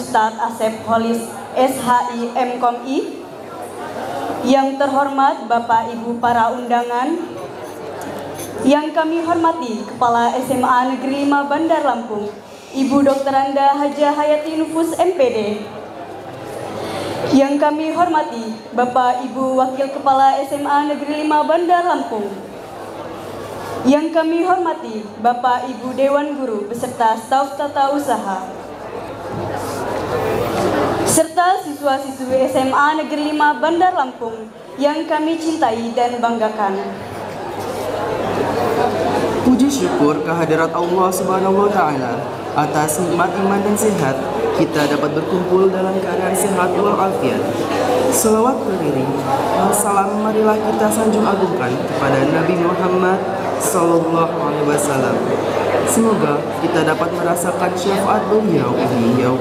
Ustadz Asep Holis SHI MKOMI, yang terhormat Bapak Ibu para undangan, yang kami hormati Kepala SMA Negeri 5 Bandar Lampung, Ibu Dr. Anda Hajah Hayati Nufus MPD, yang kami hormati Bapak Ibu Wakil Kepala SMA Negeri 5 Bandar Lampung, yang kami hormati Bapak Ibu Dewan Guru beserta staf tata usaha, serta siswa-siswi SMA Negeri 5 Bandar Lampung yang kami cintai dan banggakan. Puji syukur kehadirat Allah Subhanahu wa Ta'ala atas nikmat iman dan sehat, kita dapat berkumpul dalam keadaan sehat walafiat. Selawat beriring, salam marilah kita sanjung agungkan kepada Nabi Muhammad Sallallahu Alaihi Wasallam. Semoga kita dapat merasakan syafaat beliau di yaum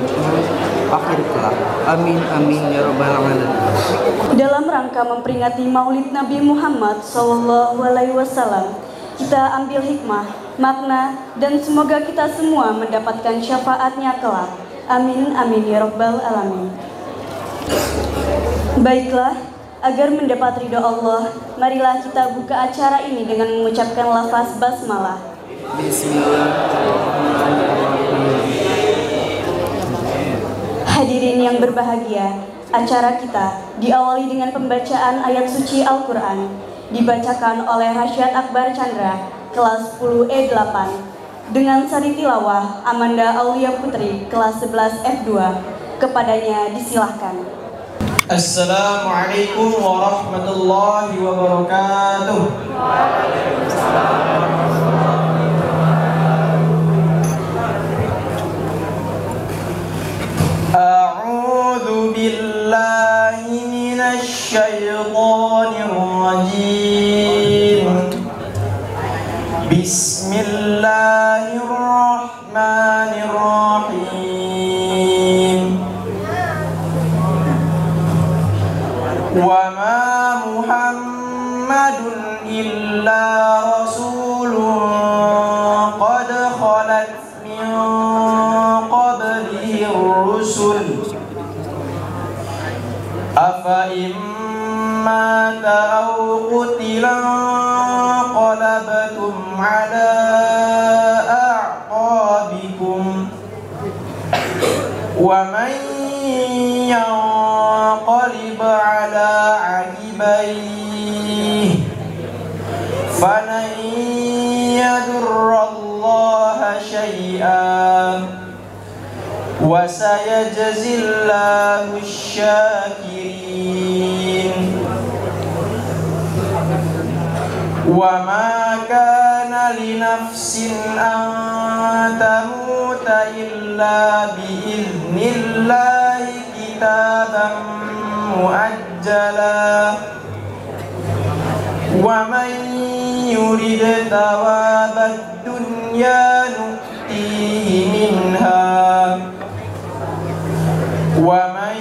akhir kelak. Amin amin ya rabbal alamin. Dalam rangka memperingati Maulid Nabi Muhammad Sallallahu Alaihi Wasallam, kita ambil hikmah, makna, dan semoga kita semua mendapatkan syafaatnya kelak. Amin amin ya rabbal alamin. Baiklah, agar mendapat ridho Allah, marilah kita buka acara ini dengan mengucapkan lafaz basmalah. Hadirin yang berbahagia, acara kita diawali dengan pembacaan ayat suci Al-Quran, dibacakan oleh Rasyad Akbar Chandra, kelas 10 E8, dengan sari tilawah Amanda Aulia Putri, kelas 11 F2. Kepadanya disilahkan. Assalamualaikum warahmatullahi wabarakatuh. A'udzu billahi minasy syaithanir rajim. Bismillahirrahmanirrahim. Wa ma Muhammadun illa rasulun qad khalat min qablihi ar-rusul afa imma aw qutila qalabtum ala a'qabikum wa man yanqalib ala aqibayhi falan yadurrallaha syai'an wa sayajzillahu syakirin. Wa ma kana li nafsin an tamuta illa bi idnillahi kitaban muajjala wa man yurid thawabad dunya nu'tihi minha wa man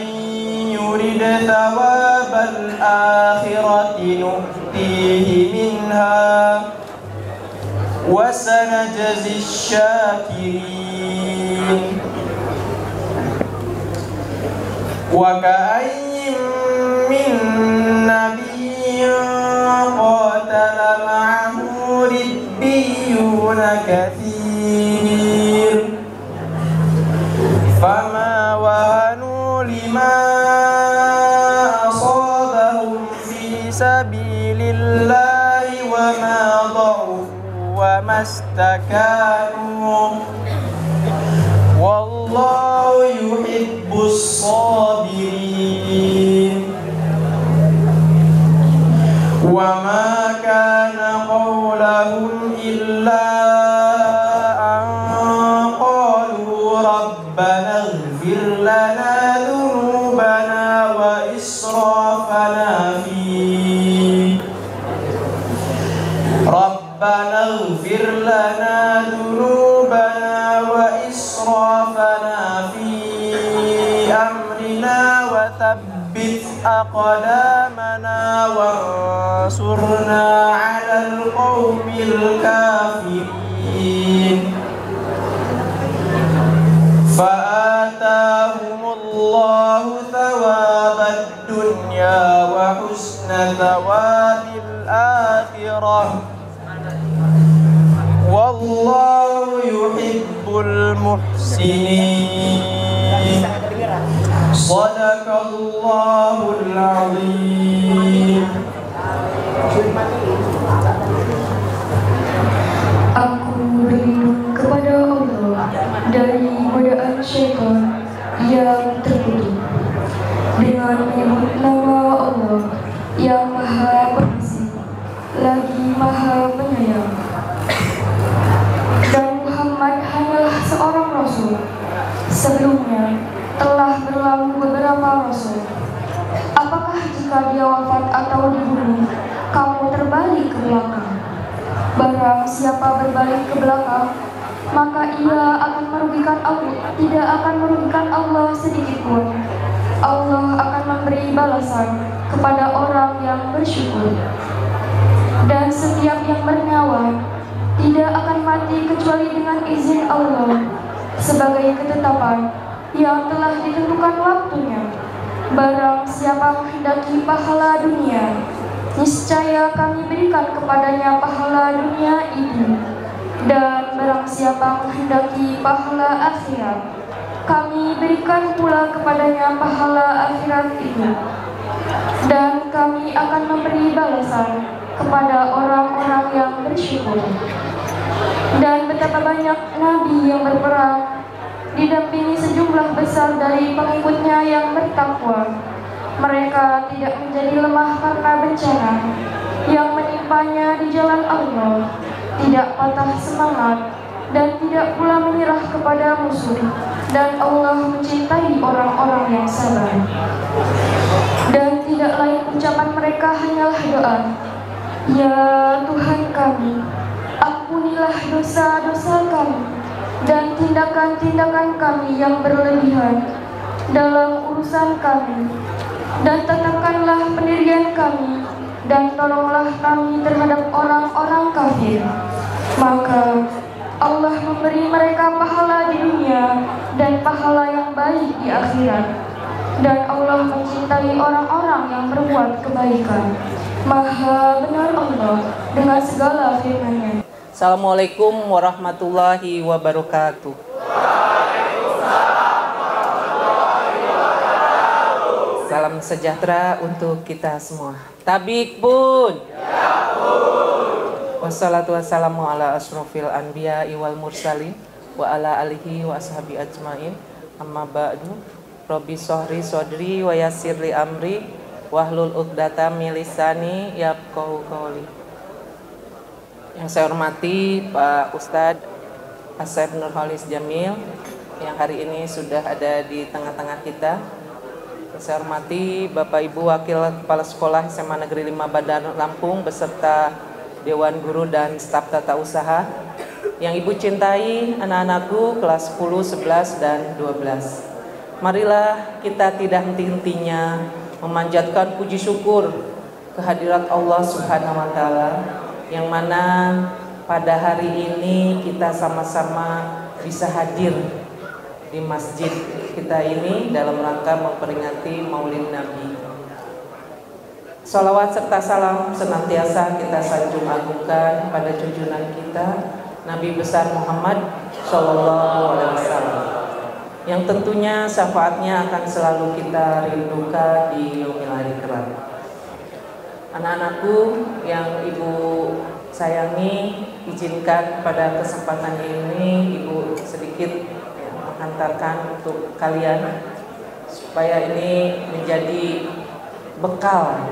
yurid thawabal akhirati nu'tihi minha wa sanajzi syakirin. Wa ka'ayyin min nabiyyin qatala ma'ahu ribbiyuna katsir fama wahanu lima asabahum fi sabilillahi wa ma dha'ufu wa mastakanu wallahu yuhibbus sabirin. Wa ma kana qawlahum illa an qalu rabbana ighfir lana dhunubana wa israfana fi Rabbana ighfir lana dhunubana wa israfana fi amrina wa thabbit aqdamana wansurna 'alal qaumil kafirin. Fa'atahum الله ثواب الدنيا وحسن ثواب الآخرة والله يحب المحسنين صدق الله العظيم. Aku berlindung kepada Allah dari godaan syaitan yang terkutuk dengan menyebut nama Allah yang Maha Pengasih lagi Maha Penyayang. Dan Muhammad hanyalah seorang Rasul. Sebelumnya telah berlalu beberapa Rasul. Apakah jika dia wafat atau dibunuh, kamu terbalik ke belakang? Barang siapa berbalik ke belakang, maka ia akan merugikan Allah, tidak akan merugikan Allah sedikit pun. Allah akan memberi balasan kepada orang yang bersyukur. Dan setiap yang bernyawa tidak akan mati kecuali dengan izin Allah sebagai ketetapan yang telah ditentukan waktunya. Barang siapa menghendaki pahala dunia, niscaya kami berikan kepadanya pahala dunia itu. Dan barang siapa menghendaki pahala akhirat, kami berikan pula kepadanya pahala akhirat itu. Dan kami akan memberi balasan kepada orang-orang yang bersyukur. Dan betapa banyak nabi yang berperang didampingi sejumlah besar dari pengikutnya yang bertakwa. Mereka tidak menjadi lemah karena bencana yang menimpanya di jalan Allah, tidak patah semangat dan tidak pula menyerah kepada musuh. Dan Allah mencintai orang-orang yang sabar. Dan tidak lain ucapan mereka hanyalah doa, ya Tuhan kami, ampunilah dosa-dosa kami dan tindakan-tindakan kami yang berlebihan dalam urusan kami, dan tetapkanlah pendirian kami dan tolonglah kami terhadap orang-orang kafir. Maka Allah memberi mereka pahala di dunia dan pahala yang baik di akhirat. Dan Allah mencintai orang-orang yang berbuat kebaikan. Maha benar Allah dengan segala firman-Nya. Assalamualaikum warahmatullahi wabarakatuh. Salam sejahtera untuk kita semua. Tabik pun. Wassalatu wassalamu ala asrofil anbiya wal mursalin wa ala alihi wa ashabi ajmain. Amma ba'du. Rabbi sohri sodri wa yassirli amri wahlul uqdata min lisani yafqahu qawli. Yang saya hormati Pak Ustadz Asep Nurholis Jamil yang hari ini sudah ada di tengah-tengah kita. Yang saya hormati Bapak Ibu Wakil Kepala Sekolah SMA Negeri 5 Bandar Lampung beserta Dewan Guru dan staf tata usaha. Yang Ibu cintai anak-anakku kelas 10, 11, dan 12. Marilah kita tidak henti-hentinya memanjatkan puji syukur kehadirat Allah Subhanahu wa Ta'ala, yang mana pada hari ini kita sama-sama bisa hadir di masjid kita ini dalam rangka memperingati Maulid Nabi. Salawat serta salam senantiasa kita sanjung agungkan pada junjungan kita Nabi besar Muhammad Shallallahu Alaihi Wasallam, yang tentunya syafaatnya akan selalu kita rindukan di yaumil akhir. Anak-anakku yang Ibu sayangi, izinkan pada kesempatan ini Ibu sedikit menghantarkan untuk kalian supaya ini menjadi bekal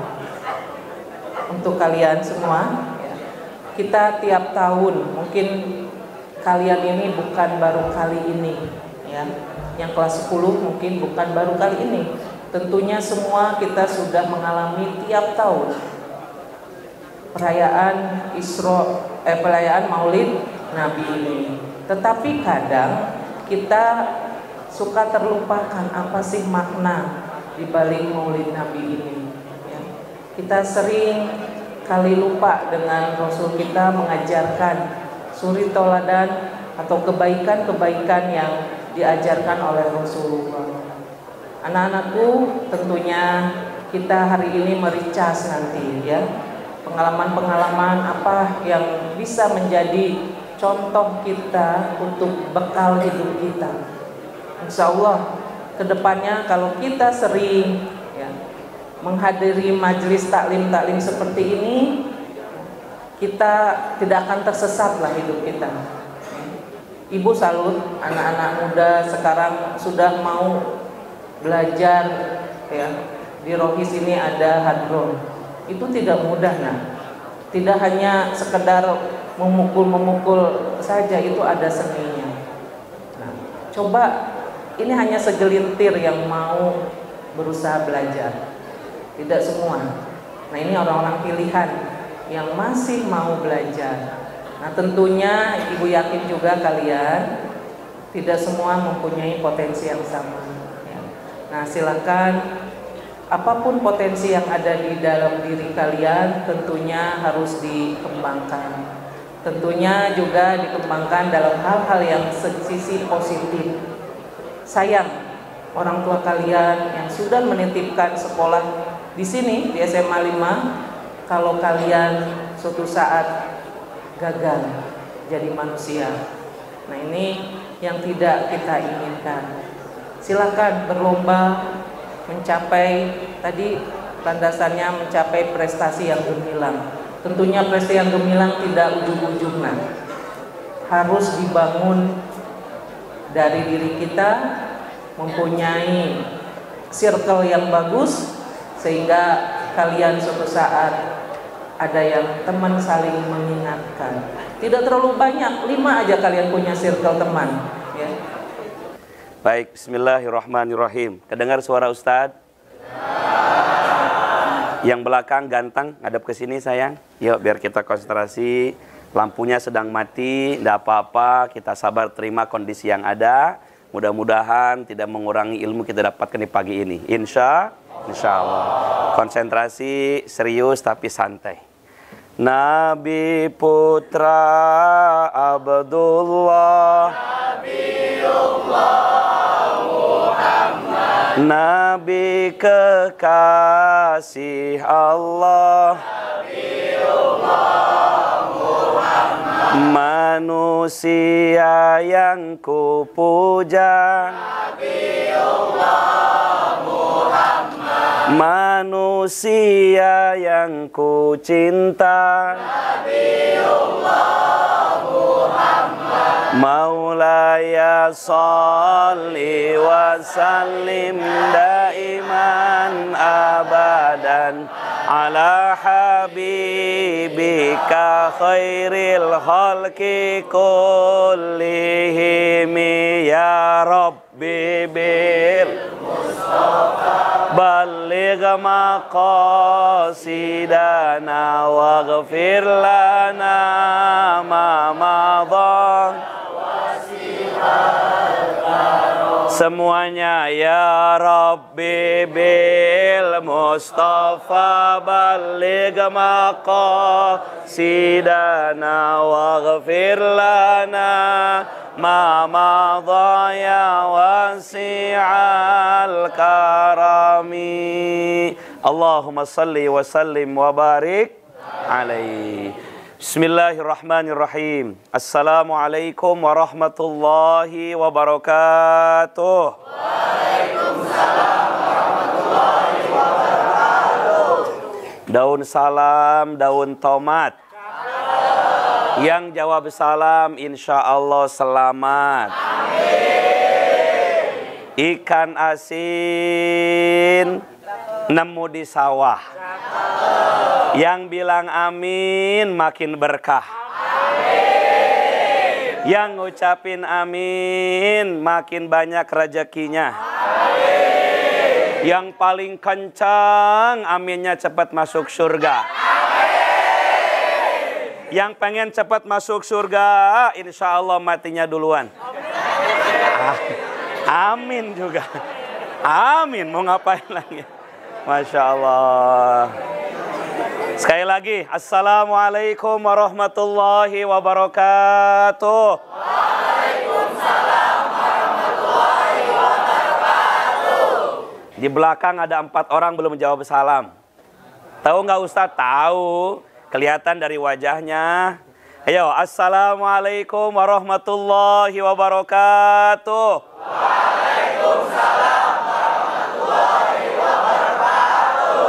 untuk kalian semua. Kita tiap tahun, mungkin kalian ini bukan baru kali ini ya. Yang kelas 10 mungkin bukan baru kali ini. Tentunya semua kita sudah mengalami tiap tahun perayaan perayaan Maulid Nabi ini. Tetapi kadang kita suka terlupakan apa sih makna di balik Maulid Nabi ini. Ya. Kita sering kali lupa dengan Rasul kita mengajarkan suri toladan atau kebaikan-kebaikan yang diajarkan oleh Rasulullah. Anak-anakku, tentunya kita hari ini mericas nanti ya. Pengalaman-pengalaman apa yang bisa menjadi contoh kita untuk bekal hidup kita. Insya Allah kedepannya kalau kita sering ya, menghadiri majelis taklim-taklim seperti ini, kita tidak akan tersesatlah hidup kita. Ibu salut anak-anak muda sekarang sudah mau belajar ya. Di Rohis ini ada hadron. Itu tidak mudah nah. Tidak hanya sekedar memukul-memukul saja, itu ada seninya. Nah, coba ini hanya segelintir yang mau berusaha belajar. Tidak semua. Nah, ini orang-orang pilihan yang masih mau belajar. Nah, tentunya Ibu yakin juga kalian tidak semua mempunyai potensi yang sama ya. Nah, silakan apapun potensi yang ada di dalam diri kalian tentunya harus dikembangkan. Tentunya juga dikembangkan dalam hal-hal yang sisi positif. Sayang orang tua kalian yang sudah menitipkan sekolah di sini di SMA 5, kalau kalian suatu saat gagal jadi manusia. Nah, ini yang tidak kita inginkan. Silakan berlomba mencapai, tadi landasannya mencapai prestasi yang gemilang. Tentunya prestasi yang gemilang tidak ujung-ujung, harus dibangun dari diri kita, mempunyai circle yang bagus sehingga kalian suatu saat ada yang teman saling mengingatkan. Tidak terlalu banyak, 5 aja kalian punya circle teman ya. Baik, bismillahirrahmanirrahim. Kedengar suara Ustadz? Yang belakang ganteng, ngadep ke sini sayang. Yuk biar kita konsentrasi. Lampunya sedang mati, tidak apa-apa. Kita sabar terima kondisi yang ada. Mudah-mudahan tidak mengurangi ilmu kita dapatkan di pagi ini. Insya Allah. Konsentrasi, serius tapi santai. Nabi putra Abdullah, Nabi kekasih Allah, manusia yang kupuja, manusia yang kucinta, Maulaya sholli wa sallim daiman abadan ala habibika khairil khalqi kullihim ya Rabbi bil balligh maqasidana waghfir lana ma madha. Semuanya ya Rabbi bil Mustafa balligh maqasidana waghfir lana ma madha ya wasi'al karami. Allahumma salli wa sallim wa barik alaihi. Bismillahirrahmanirrahim. Assalamualaikum warahmatullahi wabarakatuh. Waalaikumsalam warahmatullahi wabarakatuh. Daun salam, daun tomat. Yang jawab salam insya Allah selamat. Amin. Ikan asin nemu di sawah. Yang bilang amin makin berkah. Amin. Yang ngucapin amin makin banyak rezekinya. Amin. Yang paling kencang aminnya cepat masuk surga. Amin. Yang pengen cepat masuk surga insya Allah matinya duluan. Amin juga. Amin, mau ngapain lagi? Masya Allah. Sekali lagi, assalamualaikum warahmatullahi wabarakatuh. Waalaikumsalam warahmatullahi wabarakatuh. Di belakang ada 4 orang belum jawab salam. Tahu nggak Ustadz? Tahu. Kelihatan dari wajahnya. Ayo, assalamualaikum warahmatullahi wabarakatuh. Waalaikumsalam warahmatullahi wabarakatuh.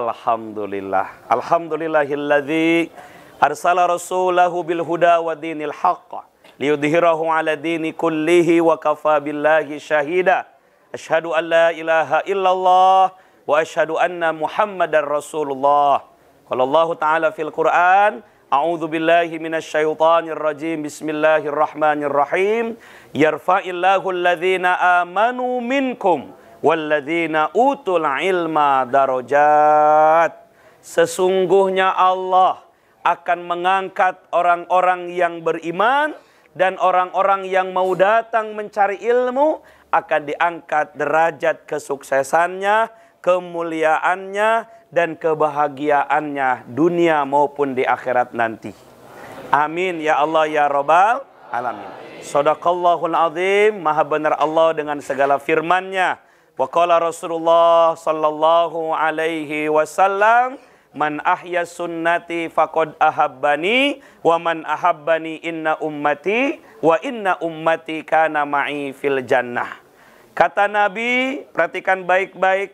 Alhamdulillah. Alhamdulillahilladzi arsala rasulahu bil huda wa dinil haqq liyudhhirahu ala dini kullihi wa kafa billahi syahida. Asyhadu an la ilaha illallah wa asyhadu anna Muhammadar Rasulullah. Qala Allah Ta'ala fil Qur'an, a'udzu billahi minasyaitonir rajim. Bismillahirrahmanirrahim. Yarfa'illahu alladhina amanu minkum walladzina utul ilma darajat. Sesungguhnya Allah akan mengangkat orang-orang yang beriman dan orang-orang yang mau datang mencari ilmu akan diangkat derajat kesuksesannya, kemuliaannya, dan kebahagiaannya dunia maupun di akhirat nanti. Amin ya Allah ya Rabbal alamin. Shadaqallahul azim. Maha benar Allah dengan segala firman-Nya. Wa qala Rasulullah sallallahu alaihi wasallam, man ahya sunnati faqad ahabbani wa man ahabbani inna ummati wa inna ummati kana ma'i fil jannah. Kata Nabi, perhatikan baik-baik,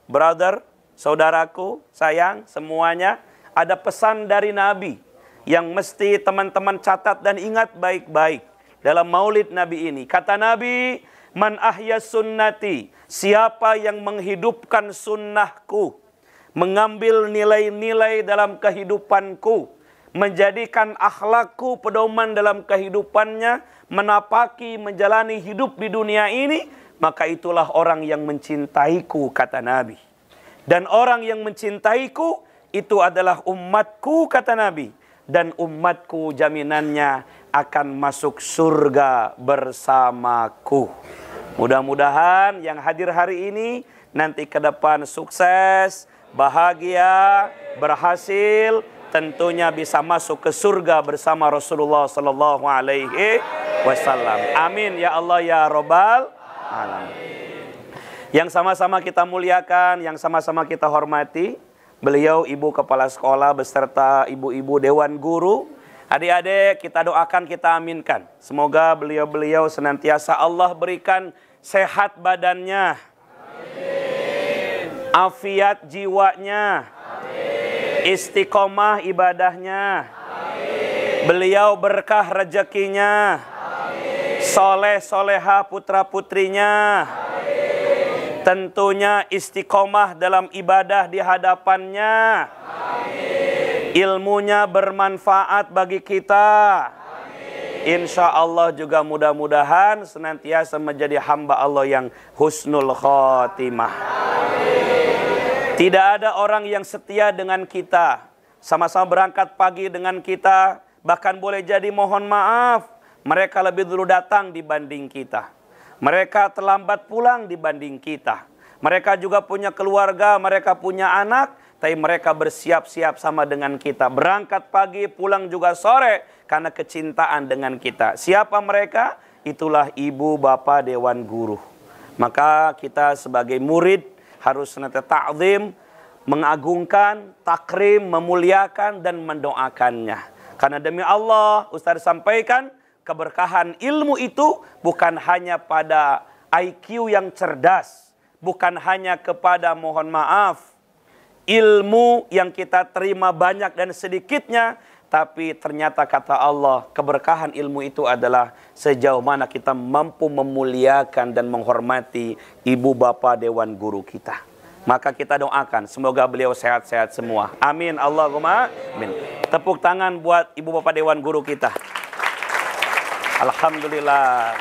brother, saudaraku, sayang, semuanya, ada pesan dari Nabi yang mesti teman-teman catat dan ingat baik-baik dalam maulid Nabi ini. Kata Nabi, man ahya sunnati, siapa yang menghidupkan sunnahku, mengambil nilai-nilai dalam kehidupanku, menjadikan akhlakku pedoman dalam kehidupannya, menapaki, menjalani hidup di dunia ini, maka itulah orang yang mencintaiku, kata Nabi. Dan orang yang mencintaiku itu adalah umatku, kata Nabi. Dan umatku jaminannya akan masuk surga bersamaku. Mudah-mudahan yang hadir hari ini nanti ke depan sukses, bahagia, berhasil, tentunya bisa masuk ke surga bersama Rasulullah sallallahu alaihi wasallam. Amin ya Allah ya Rabbal alamin. Yang sama-sama kita muliakan, yang sama-sama kita hormati, beliau Ibu Kepala Sekolah beserta ibu-ibu Dewan Guru. Adik-adik, kita doakan, kita aminkan. Semoga beliau-beliau senantiasa Allah berikan sehat badannya, amin, afiat jiwanya, amin, istiqomah ibadahnya, amin, beliau berkah rezekinya, amin, soleh soleha putra putrinya, tentunya istiqomah dalam ibadah di hadapannya. Amin. Ilmunya bermanfaat bagi kita. Amin. Insya Allah juga mudah-mudahan senantiasa menjadi hamba Allah yang husnul khotimah. Amin. Tidak ada orang yang setia dengan kita, sama-sama berangkat pagi dengan kita, bahkan boleh jadi mohon maaf, mereka lebih dulu datang dibanding kita. Mereka terlambat pulang dibanding kita. Mereka juga punya keluarga, mereka punya anak, tapi mereka bersiap-siap sama dengan kita. Berangkat pagi, pulang juga sore karena kecintaan dengan kita. Siapa mereka? Itulah ibu bapak Dewan Guru. Maka kita sebagai murid harus senantiasa ta'zim, mengagungkan, takrim, memuliakan, dan mendoakannya. Karena demi Allah, Ustaz sampaikan, keberkahan ilmu itu bukan hanya pada IQ yang cerdas, bukan hanya kepada mohon maaf ilmu yang kita terima banyak dan sedikitnya, tapi ternyata kata Allah keberkahan ilmu itu adalah sejauh mana kita mampu memuliakan dan menghormati ibu bapak Dewan Guru kita. Maka kita doakan semoga beliau sehat-sehat semua. Amin Allahumma amin. Tepuk tangan buat ibu bapak Dewan Guru kita. Alhamdulillah.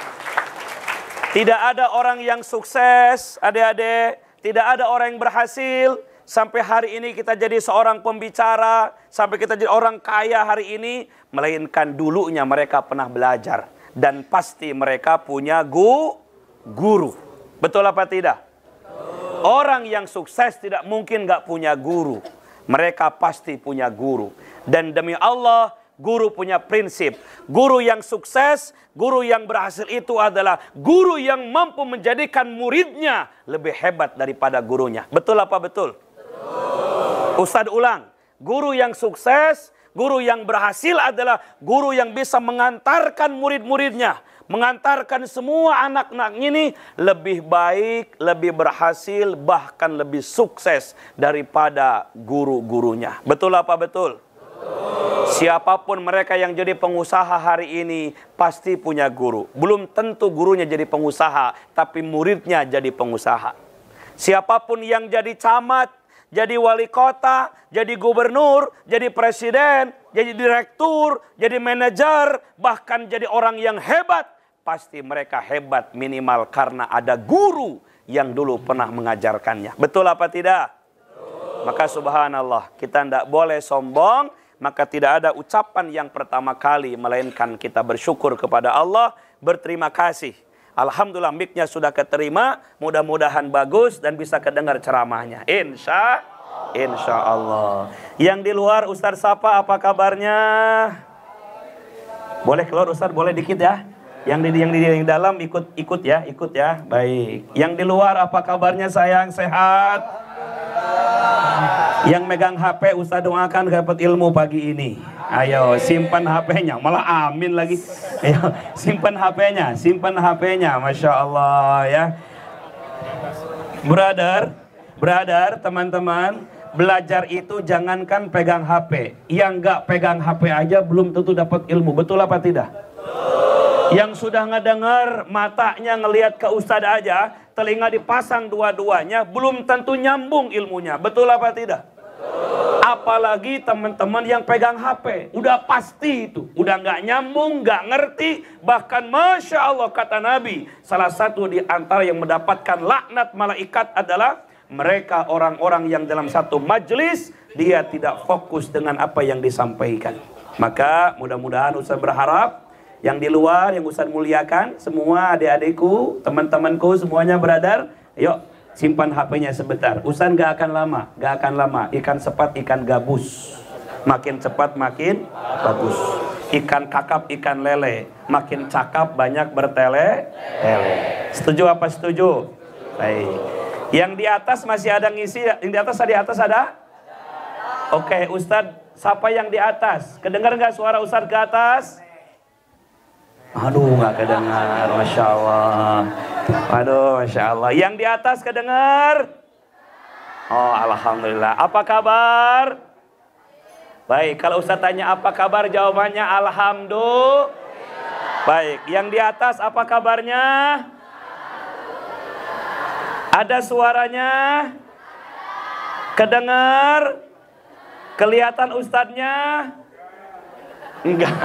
Tidak ada orang yang sukses, adik-adik. Tidak ada orang yang berhasil. Sampai hari ini kita jadi seorang pembicara. Sampai kita jadi orang kaya hari ini. Melainkan dulunya mereka pernah belajar. Dan pasti mereka punya guru. Betul apa tidak? Orang yang sukses tidak mungkin gak punya guru. Mereka pasti punya guru. Dan demi Allah, guru punya prinsip. Guru yang sukses, guru yang berhasil itu adalah guru yang mampu menjadikan muridnya lebih hebat daripada gurunya. Betul apa betul? Ustadz ulang, guru yang sukses, guru yang berhasil adalah guru yang bisa mengantarkan murid-muridnya, mengantarkan semua anak-anak ini lebih baik, lebih berhasil, bahkan lebih sukses daripada guru-gurunya. Betul apa betul? Siapapun mereka yang jadi pengusaha hari ini pasti punya guru. Belum tentu gurunya jadi pengusaha, tapi muridnya jadi pengusaha. Siapapun yang jadi camat, jadi wali kota, jadi gubernur, jadi presiden, jadi direktur, jadi manajer, bahkan jadi orang yang hebat, pasti mereka hebat minimal karena ada guru yang dulu pernah mengajarkannya. Betul apa tidak? Maka subhanallah, kita tidak boleh sombong. Maka tidak ada ucapan yang pertama kali, melainkan kita bersyukur kepada Allah, berterima kasih. Alhamdulillah mic-nya sudah keterima, mudah-mudahan bagus dan bisa kedengar ceramahnya. Insya Allah. Yang di luar Ustadz Sapa apa kabarnya? Boleh keluar Ustadz, boleh dikit ya. Yang di dalam ikut ya. Baik. Yang di luar apa kabarnya sayang, sehat? Yang megang HP Ustaz doakan dapat ilmu pagi ini. Ayo simpan HP-nya, malah amin lagi. Ayo simpan HP-nya, Masya Allah ya. Brother, teman-teman, belajar itu jangankan pegang HP. Yang nggak pegang HP aja belum tentu dapat ilmu. Betul apa tidak? Yang sudah ngedengar, matanya ngelihat ke Ustaz aja, telinga dipasang dua-duanya, belum tentu nyambung ilmunya. Betul apa tidak? Apalagi teman-teman yang pegang HP, udah pasti itu, udah nggak nyambung, nggak ngerti, bahkan Masya Allah kata Nabi, salah satu di antara yang mendapatkan laknat malaikat adalah mereka orang-orang yang dalam satu majelis dia tidak fokus dengan apa yang disampaikan. Maka mudah-mudahan Ustaz berharap yang di luar yang Ustaz muliakan, semua adik-adikku, teman-temanku semuanya brother, yuk simpan HP-nya sebentar. Ustaz gak akan lama. Ikan sepat, ikan gabus. Makin cepat, makin bagus. Ikan kakap, ikan lele. Makin cakap, banyak bertele-tele. Setuju apa setuju? Baik. Yang di atas masih ada ngisi? Yang di atas ada? Oke, Ustaz, siapa yang di atas? Kedengar gak suara Ustaz ke atas? Aduh, gak kedengar. Masya Allah. Aduh, Masya Allah. Yang di atas kedengar? Oh, Alhamdulillah. Apa kabar? Baik, kalau Ustaz tanya apa kabar, jawabannya Alhamdulillah. Baik, yang di atas apa kabarnya? Ada suaranya? Kedengar? Kelihatan Ustadznya? Enggak.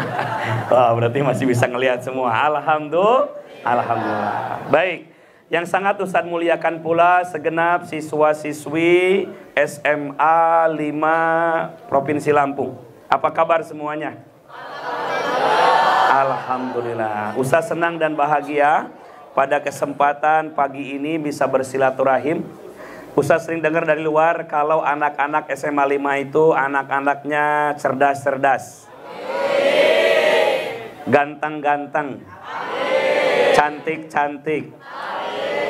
Wah, berarti masih bisa ngelihat semua. Alhamdulillah. Baik. Yang sangat Ustadz muliakan pula segenap siswa-siswi SMA 5 Provinsi Lampung. Apa kabar semuanya? Alhamdulillah. Ustadz senang dan bahagia pada kesempatan pagi ini bisa bersilaturahim. Ustadz sering dengar dari luar kalau anak-anak SMA 5 itu anak-anaknya cerdas-cerdas, ganteng-ganteng, cantik-cantik.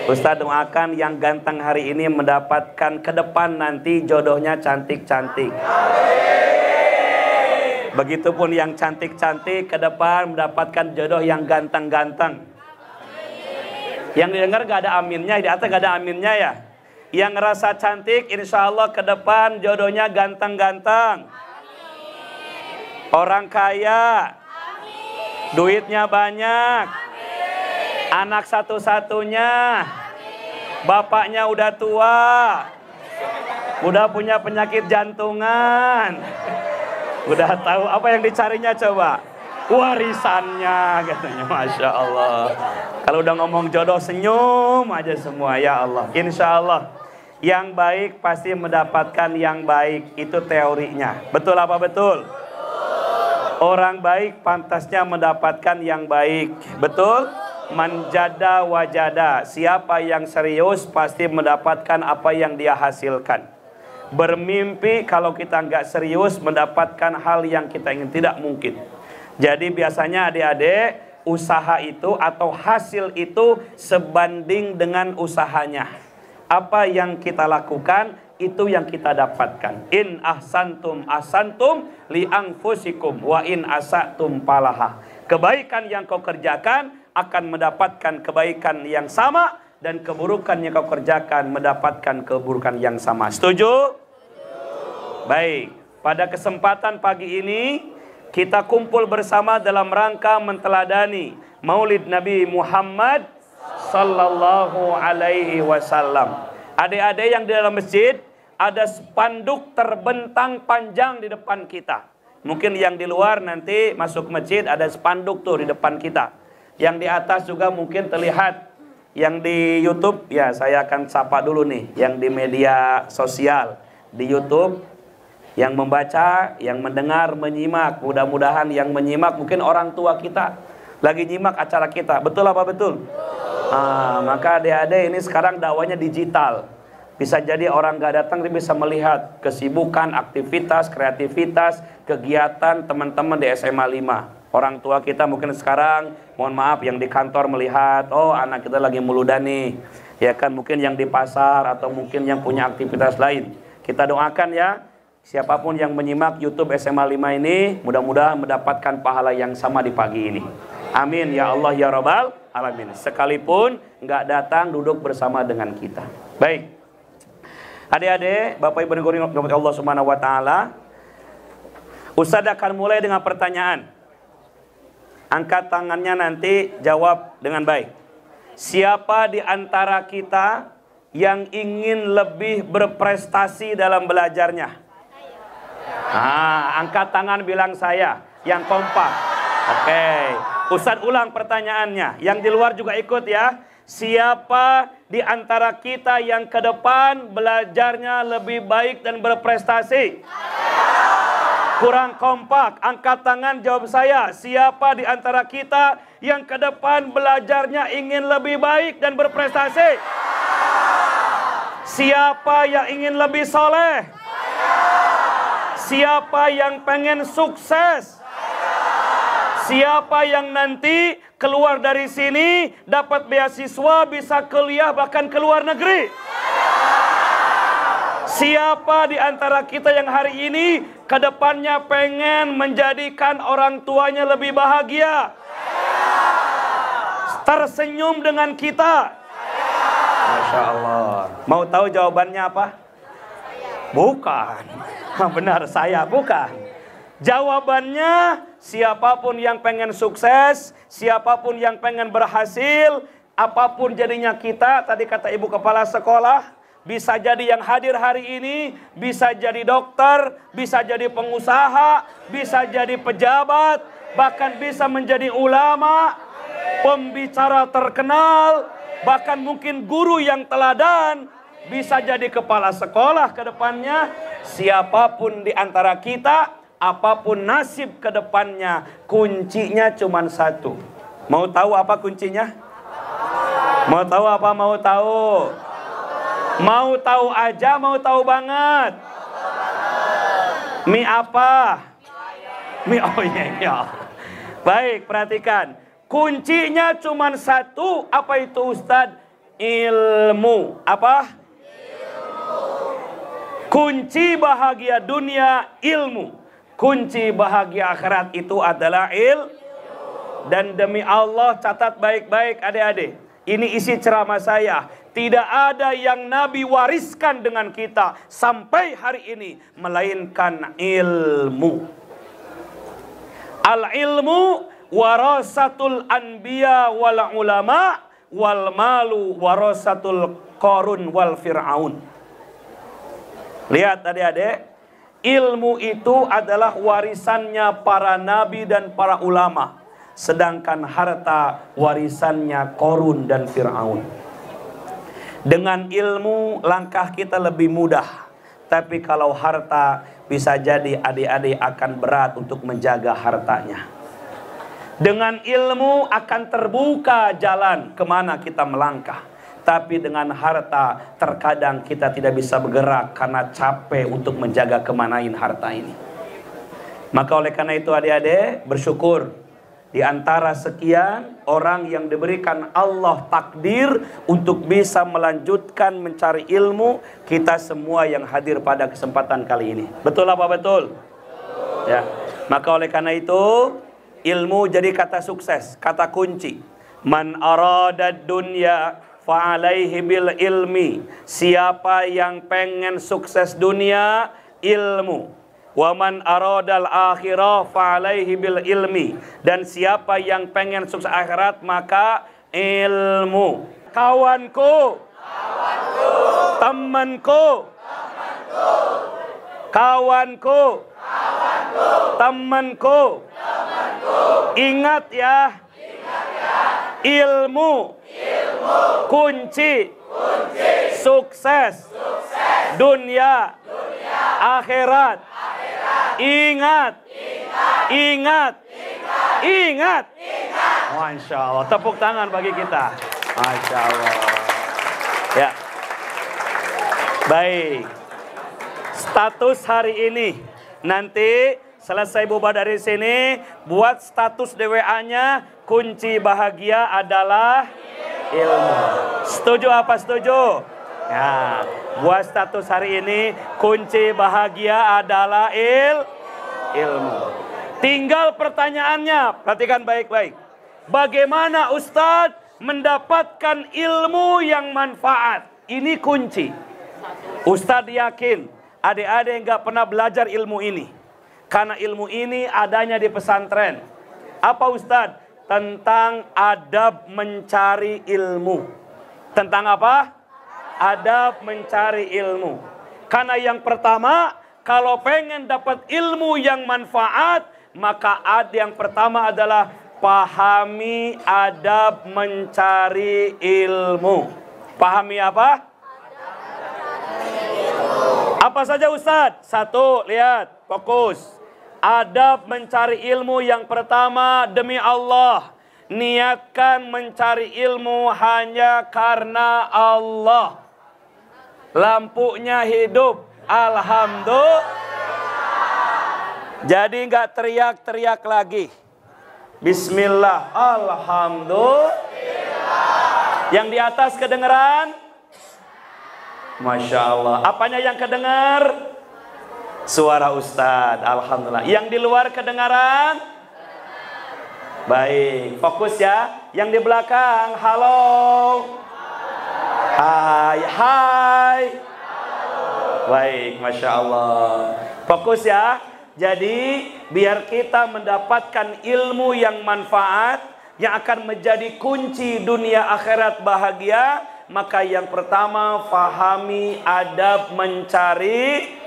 Ustadz doakan yang ganteng hari ini mendapatkan ke depan nanti jodohnya cantik-cantik. Begitupun yang cantik-cantik ke depan mendapatkan jodoh yang ganteng-ganteng. Yang didengar gak ada aminnya, di atas gak ada aminnya ya. Yang ngerasa cantik insya Allah ke depan jodohnya ganteng-ganteng. Orang kaya, duitnya banyak, anak satu-satunya, bapaknya udah tua, udah punya penyakit jantungan, udah tahu apa yang dicarinya coba, warisannya katanya. Masya Allah. Kalau udah ngomong jodoh senyum aja semua. Ya Allah, insya Allah yang baik pasti mendapatkan yang baik, itu teorinya. Betul apa betul? Orang baik pantasnya mendapatkan yang baik. Betul? Manjada wajada. Siapa yang serius pasti mendapatkan apa yang dia hasilkan. Bermimpi kalau kita nggak serius mendapatkan hal yang kita ingin tidak mungkin. Jadi biasanya adik-adik, usaha itu atau hasil itu sebanding dengan usahanya. Apa yang kita lakukan itu yang kita dapatkan. In ahsantum ahsantum li anfusikum wa in asatum falaha. Kebaikan yang kau kerjakan akan mendapatkan kebaikan yang sama, dan keburukan yang kau kerjakan mendapatkan keburukan yang sama. Setuju? Baik, pada kesempatan pagi ini kita kumpul bersama dalam rangka menteladani Maulid Nabi Muhammad sallallahu alaihi wasallam. Adik-adik yang di dalam masjid, ada spanduk terbentang panjang di depan kita. Mungkin yang di luar nanti masuk masjid ada spanduk tuh di depan kita. Yang di atas juga mungkin terlihat. Yang di YouTube, ya saya akan sapa dulu nih. Yang di media sosial, di YouTube, yang membaca, yang mendengar, menyimak. Mudah-mudahan yang menyimak mungkin orang tua kita lagi nyimak acara kita. Betul apa betul? Maka adik-adik ini sekarang dakwanya digital. Bisa jadi orang gak datang dia bisa melihat kesibukan, aktivitas, kreativitas, kegiatan teman-teman di SMA 5. Orang tua kita mungkin sekarang, mohon maaf, yang di kantor melihat, oh anak kita lagi muludani. Ya kan, mungkin yang di pasar atau mungkin yang punya aktivitas lain. Kita doakan ya, siapapun yang menyimak YouTube SMA 5 ini, mudah-mudahan mendapatkan pahala yang sama di pagi ini. Amin ya Allah ya Rabbal Alamin. Sekalipun nggak datang duduk bersama dengan kita. Baik, adik-adik, Bapak Ibu yang dirahmati Allah Subhanahu wa taala, Ustaz akan mulai dengan pertanyaan. Angkat tangannya nanti jawab dengan baik. Siapa di antara kita yang ingin lebih berprestasi dalam belajarnya? Angkat tangan bilang saya, yang kompak. Oke, Ustadz ulang pertanyaannya. Yang di luar juga ikut ya. Siapa di antara kita yang ke depan belajarnya lebih baik dan berprestasi? Kurang kompak, angkat tangan jawab saya. Siapa di antara kita yang ke depan belajarnya ingin lebih baik dan berprestasi? Siapa yang ingin lebih soleh? Siapa yang pengen sukses? Siapa yang nanti keluar dari sini dapat beasiswa, bisa kuliah bahkan ke luar negeri? Siapa di antara kita yang hari ini kedepannya pengen menjadikan orang tuanya lebih bahagia? Tersenyum dengan kita? Masya Allah. Mau tahu jawabannya apa? Bukan. Benar, saya bukan. Jawabannya siapapun yang pengen sukses, siapapun yang pengen berhasil, apapun jadinya kita, tadi kata ibu kepala sekolah, bisa jadi yang hadir hari ini, bisa jadi dokter, bisa jadi pengusaha, bisa jadi pejabat, bahkan bisa menjadi ulama, pembicara terkenal, bahkan mungkin guru yang teladan, bisa jadi kepala sekolah ke depannya. Siapapun di antara kita, apapun nasib ke depannya, kuncinya cuma satu. Mau tahu apa kuncinya? Mau tahu apa? Mau tahu? Mau tahu aja, mau tahu banget? Mie apa? Mie, oh iya. Baik, perhatikan. Kuncinya cuma satu. Apa itu Ustadz? Ilmu. Apa? Kunci bahagia dunia, ilmu. Kunci bahagia akhirat itu adalah ilmu. Dan demi Allah, catat baik-baik adik-adik. Ini isi ceramah saya. Tidak ada yang Nabi wariskan dengan kita sampai hari ini melainkan ilmu. Al-ilmu warasatul anbiya wal ulama wal malu warasatul qarun wal fir'aun. Lihat adik-adik, ilmu itu adalah warisannya para nabi dan para ulama. Sedangkan harta warisannya Qarun dan Fir'aun. Dengan ilmu langkah kita lebih mudah. Tapi kalau harta bisa jadi adik-adik akan berat untuk menjaga hartanya. Dengan ilmu akan terbuka jalan kemana kita melangkah. Tapi dengan harta terkadang kita tidak bisa bergerak karena capek untuk menjaga kemanain harta ini. Maka oleh karena itu adik-adik bersyukur. Di antara sekian orang yang diberikan Allah takdir untuk bisa melanjutkan mencari ilmu, kita semua yang hadir pada kesempatan kali ini. Betul apa betul? Ya. Maka oleh karena itu ilmu jadi kata sukses, kata kunci. Man aradad dunya fa'alaihi bil ilmi. Siapa yang pengen sukses dunia, ilmu. Wa man aradal akhirah fa'alaihi bil ilmi. Dan siapa yang pengen sukses akhirat, maka ilmu. Kawanku, temanku, kawanku, temanku, ingat ya, ilmu kunci sukses dunia akhirat. Ingat. Masya Allah, tepuk tangan bagi kita. Masya Allah. Ya, baik. Status hari ini, nanti selesai bubar dari sini, buat status DWA-nya, kunci bahagia adalah ilmu. Setuju apa setuju? Ya, buat status hari ini, kunci bahagia adalah ilmu. Tinggal pertanyaannya, perhatikan baik-baik. Bagaimana Ustadz mendapatkan ilmu yang manfaat? Ini kunci. Ustadz yakin adik-adik nggak pernah belajar ilmu ini. Karena ilmu ini adanya di pesantren. Apa Ustadz? Tentang adab mencari ilmu. Tentang apa? Adab mencari ilmu. Karena yang pertama, kalau pengen dapat ilmu yang manfaat, maka yang pertama adalah pahami adab mencari ilmu. Pahami apa? Apa saja Ustadz? Satu, lihat, fokus. Adab mencari ilmu yang pertama, demi Allah, niatkan mencari ilmu hanya karena Allah. Lampunya hidup, alhamdulillah. Jadi nggak teriak-teriak lagi. Bismillah, alhamdulillah. Yang di atas kedengeran? Masya Allah. Apanya yang kedengar? Suara Ustadz, alhamdulillah. Yang di luar kedengaran? Baik, fokus ya. Yang di belakang, halo. Hai. Baik, Masya Allah. Fokus ya. Jadi biar kita mendapatkan ilmu yang manfaat, yang akan menjadi kunci dunia akhirat bahagia, maka yang pertama fahami adab mencari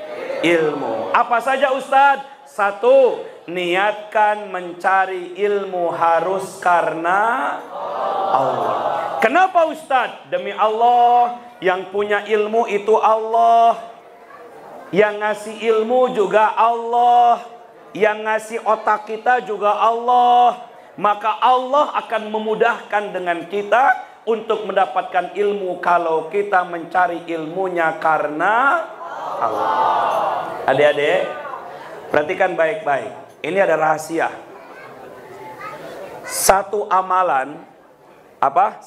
ilmu. Apa saja Ustadz? Satu, niatkan mencari ilmu harus karena Allah. Kenapa Ustadz? Demi Allah, yang punya ilmu itu Allah. Yang ngasih ilmu juga Allah. Yang ngasih otak kita juga Allah. Maka Allah akan memudahkan dengan kita untuk mendapatkan ilmu kalau kita mencari ilmunya karena Allah. Adik-adik, perhatikan baik-baik. Ini ada rahasia. Satu amalan, apa?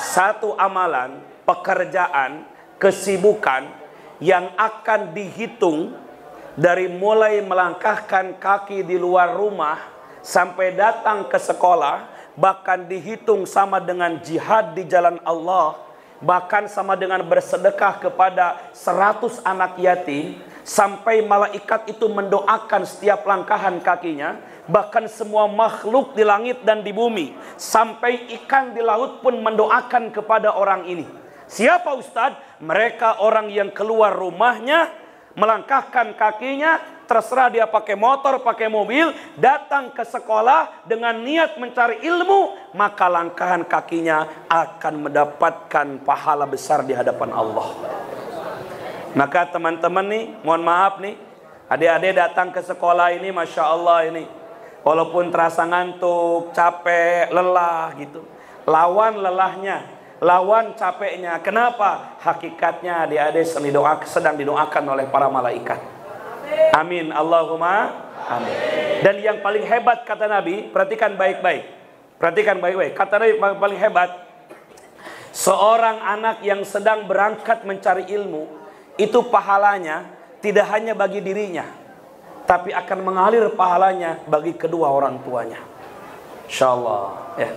Satu amalan, pekerjaan, kesibukan yang akan dihitung dari mulai melangkahkan kaki di luar rumah sampai datang ke sekolah, bahkan dihitung sama dengan jihad di jalan Allah, bahkan sama dengan bersedekah kepada 100 anak yatim, sampai malaikat itu mendoakan setiap langkahan kakinya, bahkan semua makhluk di langit dan di bumi, sampai ikan di laut pun mendoakan kepada orang ini. Siapa Ustadz? Mereka orang yang keluar rumahnya, melangkahkan kakinya, terserah dia pakai motor, pakai mobil, datang ke sekolah dengan niat mencari ilmu, maka langkahan kakinya akan mendapatkan pahala besar di hadapan Allah. Maka teman-teman nih, mohon maaf nih, adik-adik datang ke sekolah ini, Masya Allah ini, walaupun terasa ngantuk, capek, lelah gitu, lawan lelahnya lawan capeknya. Kenapa? Hakikatnya adik-adik sedang didoakan oleh para malaikat. Amin, Allahumma amin. Dan yang paling hebat kata Nabi, perhatikan baik-baik. Perhatikan baik-baik. Kata Nabi paling hebat, seorang anak yang sedang berangkat mencari ilmu, itu pahalanya tidak hanya bagi dirinya, tapi akan mengalir pahalanya bagi kedua orang tuanya. Insyaallah ya.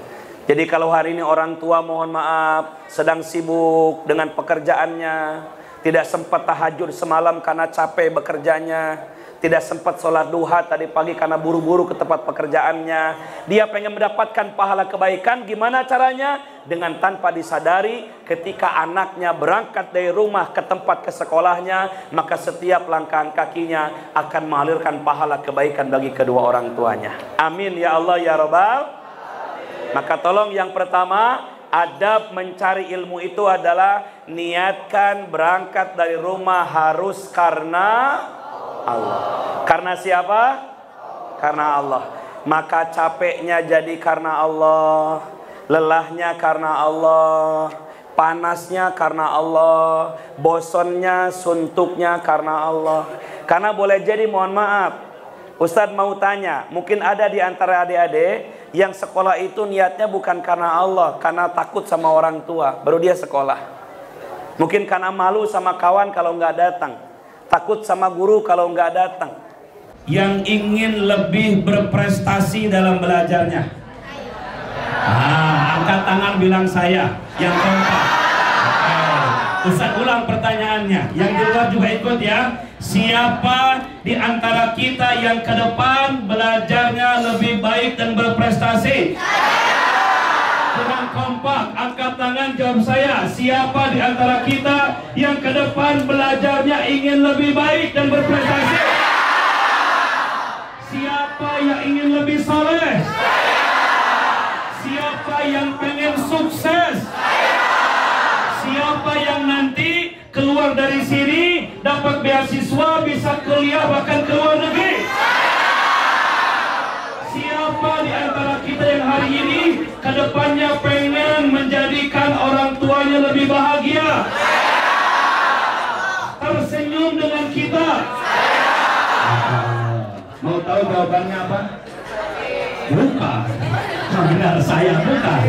Jadi kalau hari ini orang tua mohon maaf sedang sibuk dengan pekerjaannya, tidak sempat tahajud semalam karena capek bekerjanya, tidak sempat sholat duha tadi pagi karena buru-buru ke tempat pekerjaannya, dia pengen mendapatkan pahala kebaikan. Gimana caranya? Dengan tanpa disadari, ketika anaknya berangkat dari rumah ke tempat ke sekolahnya, maka setiap langkah kakinya akan mengalirkan pahala kebaikan bagi kedua orang tuanya. Amin ya Allah ya Rabbal. Maka tolong yang pertama, adab mencari ilmu itu adalah niatkan berangkat dari rumah harus karena Allah. Karena siapa? Karena Allah. Maka capeknya jadi karena Allah, lelahnya karena Allah, panasnya karena Allah, bosannya, suntuknya karena Allah. Karena boleh jadi, mohon maaf, Ustadz mau tanya, mungkin ada di antara adik-adik yang sekolah itu niatnya bukan karena Allah, karena takut sama orang tua, baru dia sekolah. Mungkin karena malu sama kawan kalau nggak datang, takut sama guru kalau nggak datang. Yang ingin lebih berprestasi dalam belajarnya, angkat tangan bilang saya. Yang kompak. Ustaz ulang pertanyaannya. Yang di luar juga ikut ya. Siapa di antara kita yang ke depan belajarnya lebih baik dan berprestasi? Dengan kompak, angkat tangan, jawab saya. Siapa di antara kita yang ke depan belajarnya ingin lebih baik dan berprestasi? Siapa yang ingin lebih soleh? Siapa yang pengen sukses? Siapa yang nanti keluar dari sini dapat beasiswa, bisa kuliah bahkan ke luar negeri? Siapa di antara kita yang hari ini kedepannya pengen menjadikan orang tuanya lebih bahagia? Tersenyum dengan kita. Mau tahu jawabannya apa? Bukan. Benar, saya bukan.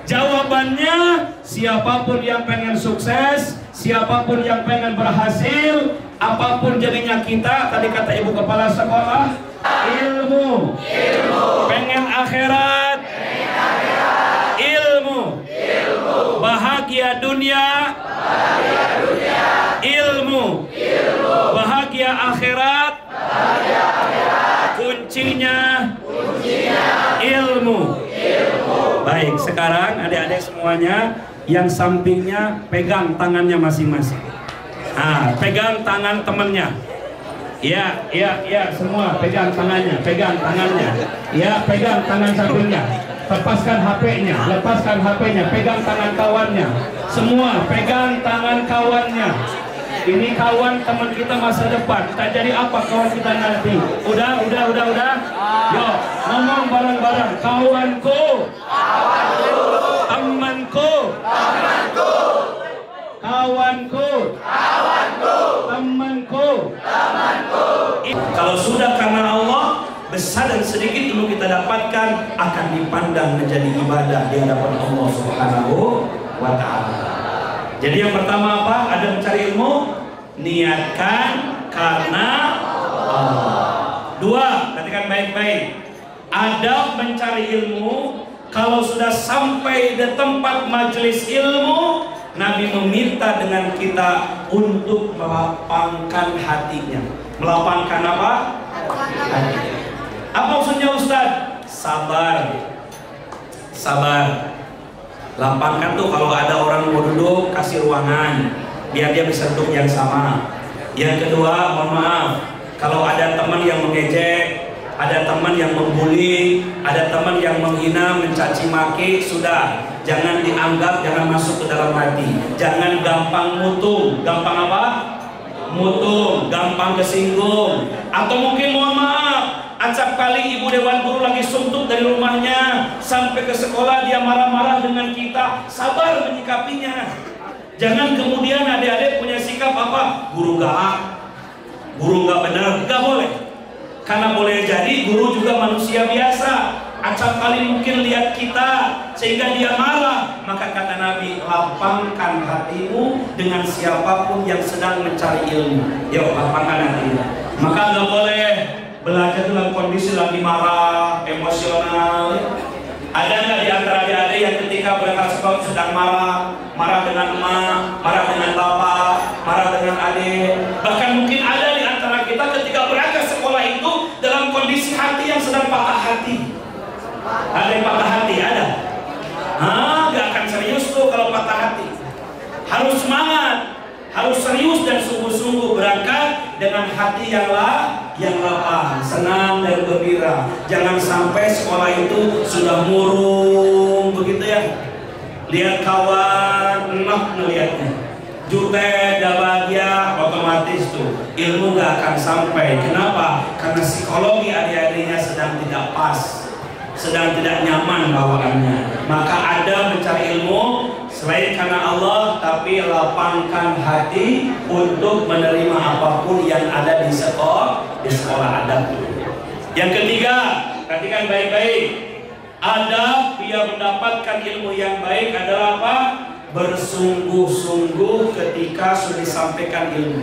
Jawabannya, siapapun yang pengen sukses, siapapun yang pengen berhasil, apapun jadinya kita, tadi kata ibu kepala sekolah, ilmu. Pengen akhirat, ilmu. Bahagia dunia, ilmu. Bahagia akhirat, kuncinya ilmu. Baik, sekarang adik-adik semuanya yang sampingnya pegang tangannya masing-masing. Pegang tangan temannya. Ya, semua pegang tangannya, Ya, pegang tangan sampingnya. Lepaskan HP-nya, pegang tangan kawannya. Semua pegang tangan kawannya. Ini kawan teman kita masa depan. Kita jadi apa kawan kita nanti? Udah. Yo, ngomong bareng-bareng. Kawanku. Temanku. Kawanku. Temanku. Kalau sudah karena Allah, besar dan sedikit ilmu kita dapatkan akan dipandang menjadi ibadah di hadapan Allah Subhanahu wa ta'ala. Jadi yang pertama apa? Ada mencari ilmu, niatkan karena Allah. Dua, perhatikan baik-baik. Adab mencari ilmu, kalau sudah sampai di tempat majelis ilmu, Nabi meminta dengan kita untuk melapangkan hatinya. Melapangkan apa? Hati. Apa maksudnya Ustaz? Sabar. Lapangkan tuh kalau ada orang mau duduk, kasih ruangan biar dia bisa duduk yang sama. Yang kedua, mohon maaf, kalau ada teman yang mengejek, ada teman yang membuli, ada teman yang menghina, mencaci maki, sudah, jangan dianggap, jangan masuk ke dalam hati. Jangan gampang mutung. Gampang apa? Mutung, gampang kesinggung. Atau mungkin mohon maaf, acap kali ibu dewan guru lagi suntuk dari rumahnya sampai ke sekolah, dia marah-marah dengan kita, sabar menyikapinya. Jangan kemudian adik-adik punya sikap apa? Guru nggak benar, nggak boleh. Karena boleh jadi guru juga manusia biasa. Acap kali mungkin lihat kita sehingga dia marah. Maka kata Nabi, lapangkan hatimu dengan siapapun yang sedang mencari ilmu. Yuk, lapangkan hatimu. Maka nggak boleh belajar dalam kondisi lagi marah, emosional. Ada nggak di antara adik-adik yang ketika berangkat sekolah sedang marah dengan emak, marah dengan bapak, marah dengan adik? Bahkan mungkin ada di antara kita ketika berangkat sekolah itu dalam kondisi hati yang sedang patah hati. Ada yang patah hati, ada. Gak akan serius tuh kalau patah hati. Harus semangat, harus serius dan sungguh-sungguh berangkat dengan hati yang lapang, senang dan gembira. Jangan sampai sekolah itu sudah murung begitu ya. Lihat kawan, enak ngelihatnya. Jutek, gak bahagia, otomatis tuh ilmu gak akan sampai. Kenapa? Karena psikologi adik-adiknya sedang tidak pas, sedang tidak nyaman bawaannya. Maka ada mencari ilmu selain karena Allah, tapi lapangkan hati untuk menerima apapun yang ada di sekolah adab. Yang ketiga, perhatikan baik-baik. Adab dia mendapatkan ilmu yang baik adalah apa? Bersungguh-sungguh ketika sudah disampaikan ilmu.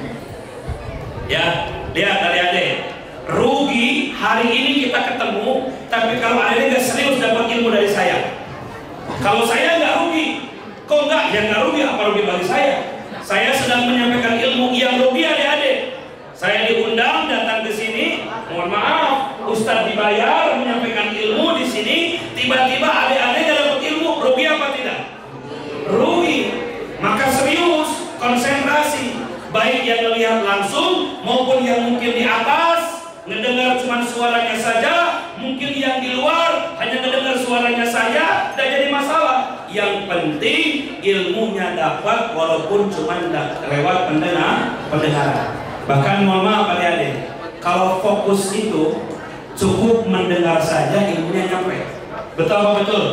Ya, lihat adik-adik. Rugi hari ini kita ketemu, tapi kalau adik nggak serius dapat ilmu dari saya. Kalau saya nggak rugi, kok nggak? Yang nggak rugi apa rugi bagi saya? Saya sedang menyampaikan ilmu, yang rugi adik-adik. Saya diundang datang ke sini, mohon maaf, Ustadz dibayar menyampaikan ilmu di sini, tiba-tiba adik-adik nggak dapat ilmu, rugi apa tidak? Rugi. Maka serius, konsentrasi, baik yang melihat langsung maupun yang mungkin di atas. Ngedengar cuma suaranya saja, mungkin yang di luar hanya ngedengar suaranya saja, tidak jadi masalah. Yang penting ilmunya dapat walaupun cuma lewat pendengaran. Bahkan mohon maaf adik-adik, kalau fokus itu cukup mendengar saja ilmunya nyampe. Betul apa betul?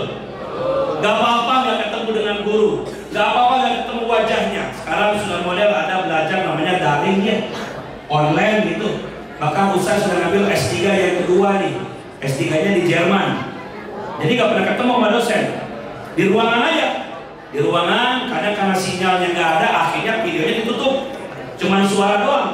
Gak apa-apa gak ketemu dengan guru, gak apa-apa gak ketemu wajahnya. Sekarang sudah model ada belajar namanya daring ya, online gitu. Bahkan Ustaz sudah ngambil S3 yang kedua nih, S3-nya di Jerman. Jadi gak pernah ketemu sama dosen. Di ruangan aja. Di ruangan, kadang karena sinyalnya gak ada, akhirnya videonya ditutup. Cuman suara doang.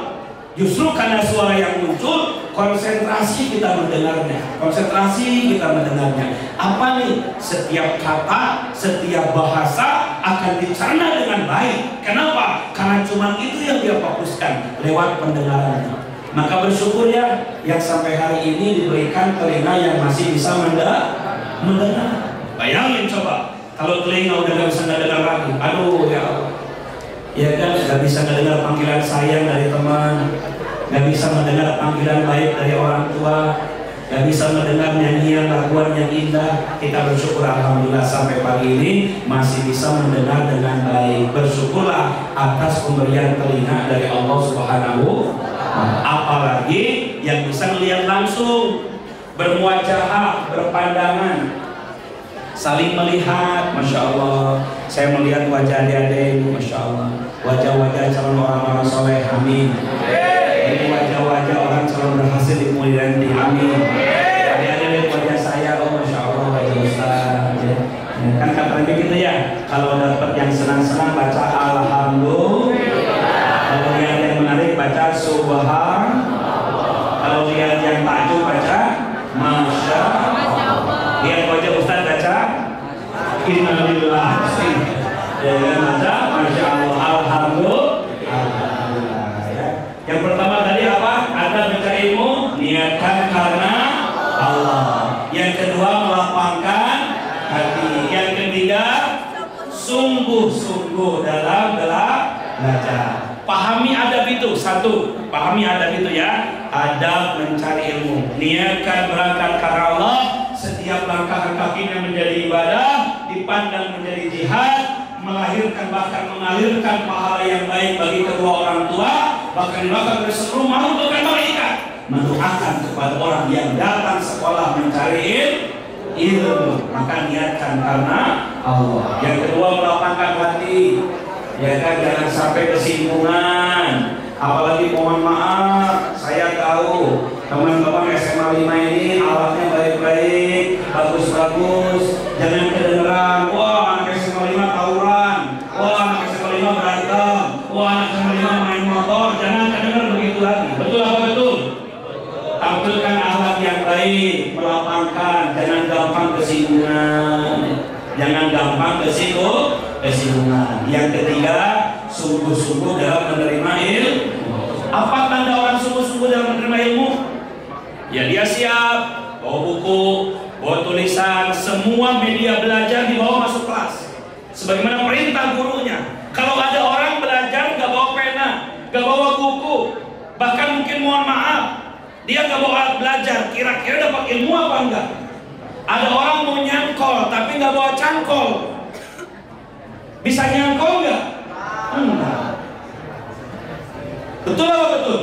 Justru karena suara yang muncul, konsentrasi kita mendengarnya. Konsentrasi kita mendengarnya. Apa nih? Setiap kata, setiap bahasa akan dicerna dengan baik. Kenapa? Karena cuma itu yang dia fokuskan lewat pendengarannya. Maka bersyukur ya yang sampai hari ini diberikan telinga yang masih bisa mendengar. Bayangin coba kalau telinga udah gak bisa mendengar lagi, aduh ya Allah. Ya kan, gak bisa mendengar panggilan sayang dari teman, gak bisa mendengar panggilan baik dari orang tua, gak bisa mendengar nyanyian laguan yang indah. Kita bersyukur alhamdulillah sampai pagi ini masih bisa mendengar dengan baik. Bersyukurlah atas pemberian telinga dari Allah Subhanahu. Apalagi yang bisa melihat langsung, bermuajahah, berpandangan, saling melihat. Masya Allah, saya melihat wajah adik-adik ini, Masya Allah, wajah-wajah calon orang-orang soleh, amin. Ini wajah-wajah orang calon berhasil di kemudian nanti, amin. Adik-adik lihat wajah saya, oh Masya Allah, wajah Ustaz ya. Kan katanya gitu ya, kalau dapat yang senang-senang baca alhamdulillah. Kalau lihat yang menarik baca subhan. Kalau lihat yang takjub baca masya Allah. Lihat wajah Ustaz baca innalillah. Ya baca masya Allah, alhamdulillah. Ya. Yang pertama tadi apa? Ada baca ilmu, niatkan karena Allah. Yang kedua melapangkan hati. Yang ketiga sungguh-sungguh dalam belajar. Pahami adab itu, satu, pahami adab itu ya. Adab mencari ilmu, niatkan berangkat karena Allah. Setiap langkah kakinya menjadi ibadah, dipandang menjadi jihad, melahirkan bahkan mengalirkan pahala yang baik bagi kedua orang tua, bahkan dari seluruh makhluk dan malaikat. mendoakan kepada orang yang datang sekolah mencari ilmu, maka niatkan karena Allah. Yang kedua, melapangkan hati, ya kan, jangan sampai kesinggungan. Apalagi mohon maaf, saya tahu teman-teman SMA 5 ini alatnya baik-baik, bagus-bagus. Jangan kedengeran, wah anak SMA 5 tawuran, wah anak SMA 5 berantem, wah anak SMA 5 main motor. Jangan kedengeran begitu lagi. Betul apa betul? Tampilkan akhlak yang baik, melapangkan, jangan gampang kesinggungan. Jangan gampang kesinggungan. Yang ketiga, sungguh-sungguh dalam menerima ilmu. Apa tanda orang sungguh-sungguh dalam menerima ilmu? Ya dia siap bawa buku, bawa tulisan, semua media belajar dibawa masuk kelas sebagaimana perintah gurunya. Kalau ada orang belajar nggak bawa pena, nggak bawa buku, bahkan mungkin mohon maaf dia nggak bawa alat belajar, kira-kira dapat ilmu apa enggak? Ada orang mau nyangkol tapi nggak bawa cangkol, bisa nyangkol nggak? Enggak. Betul apa betul?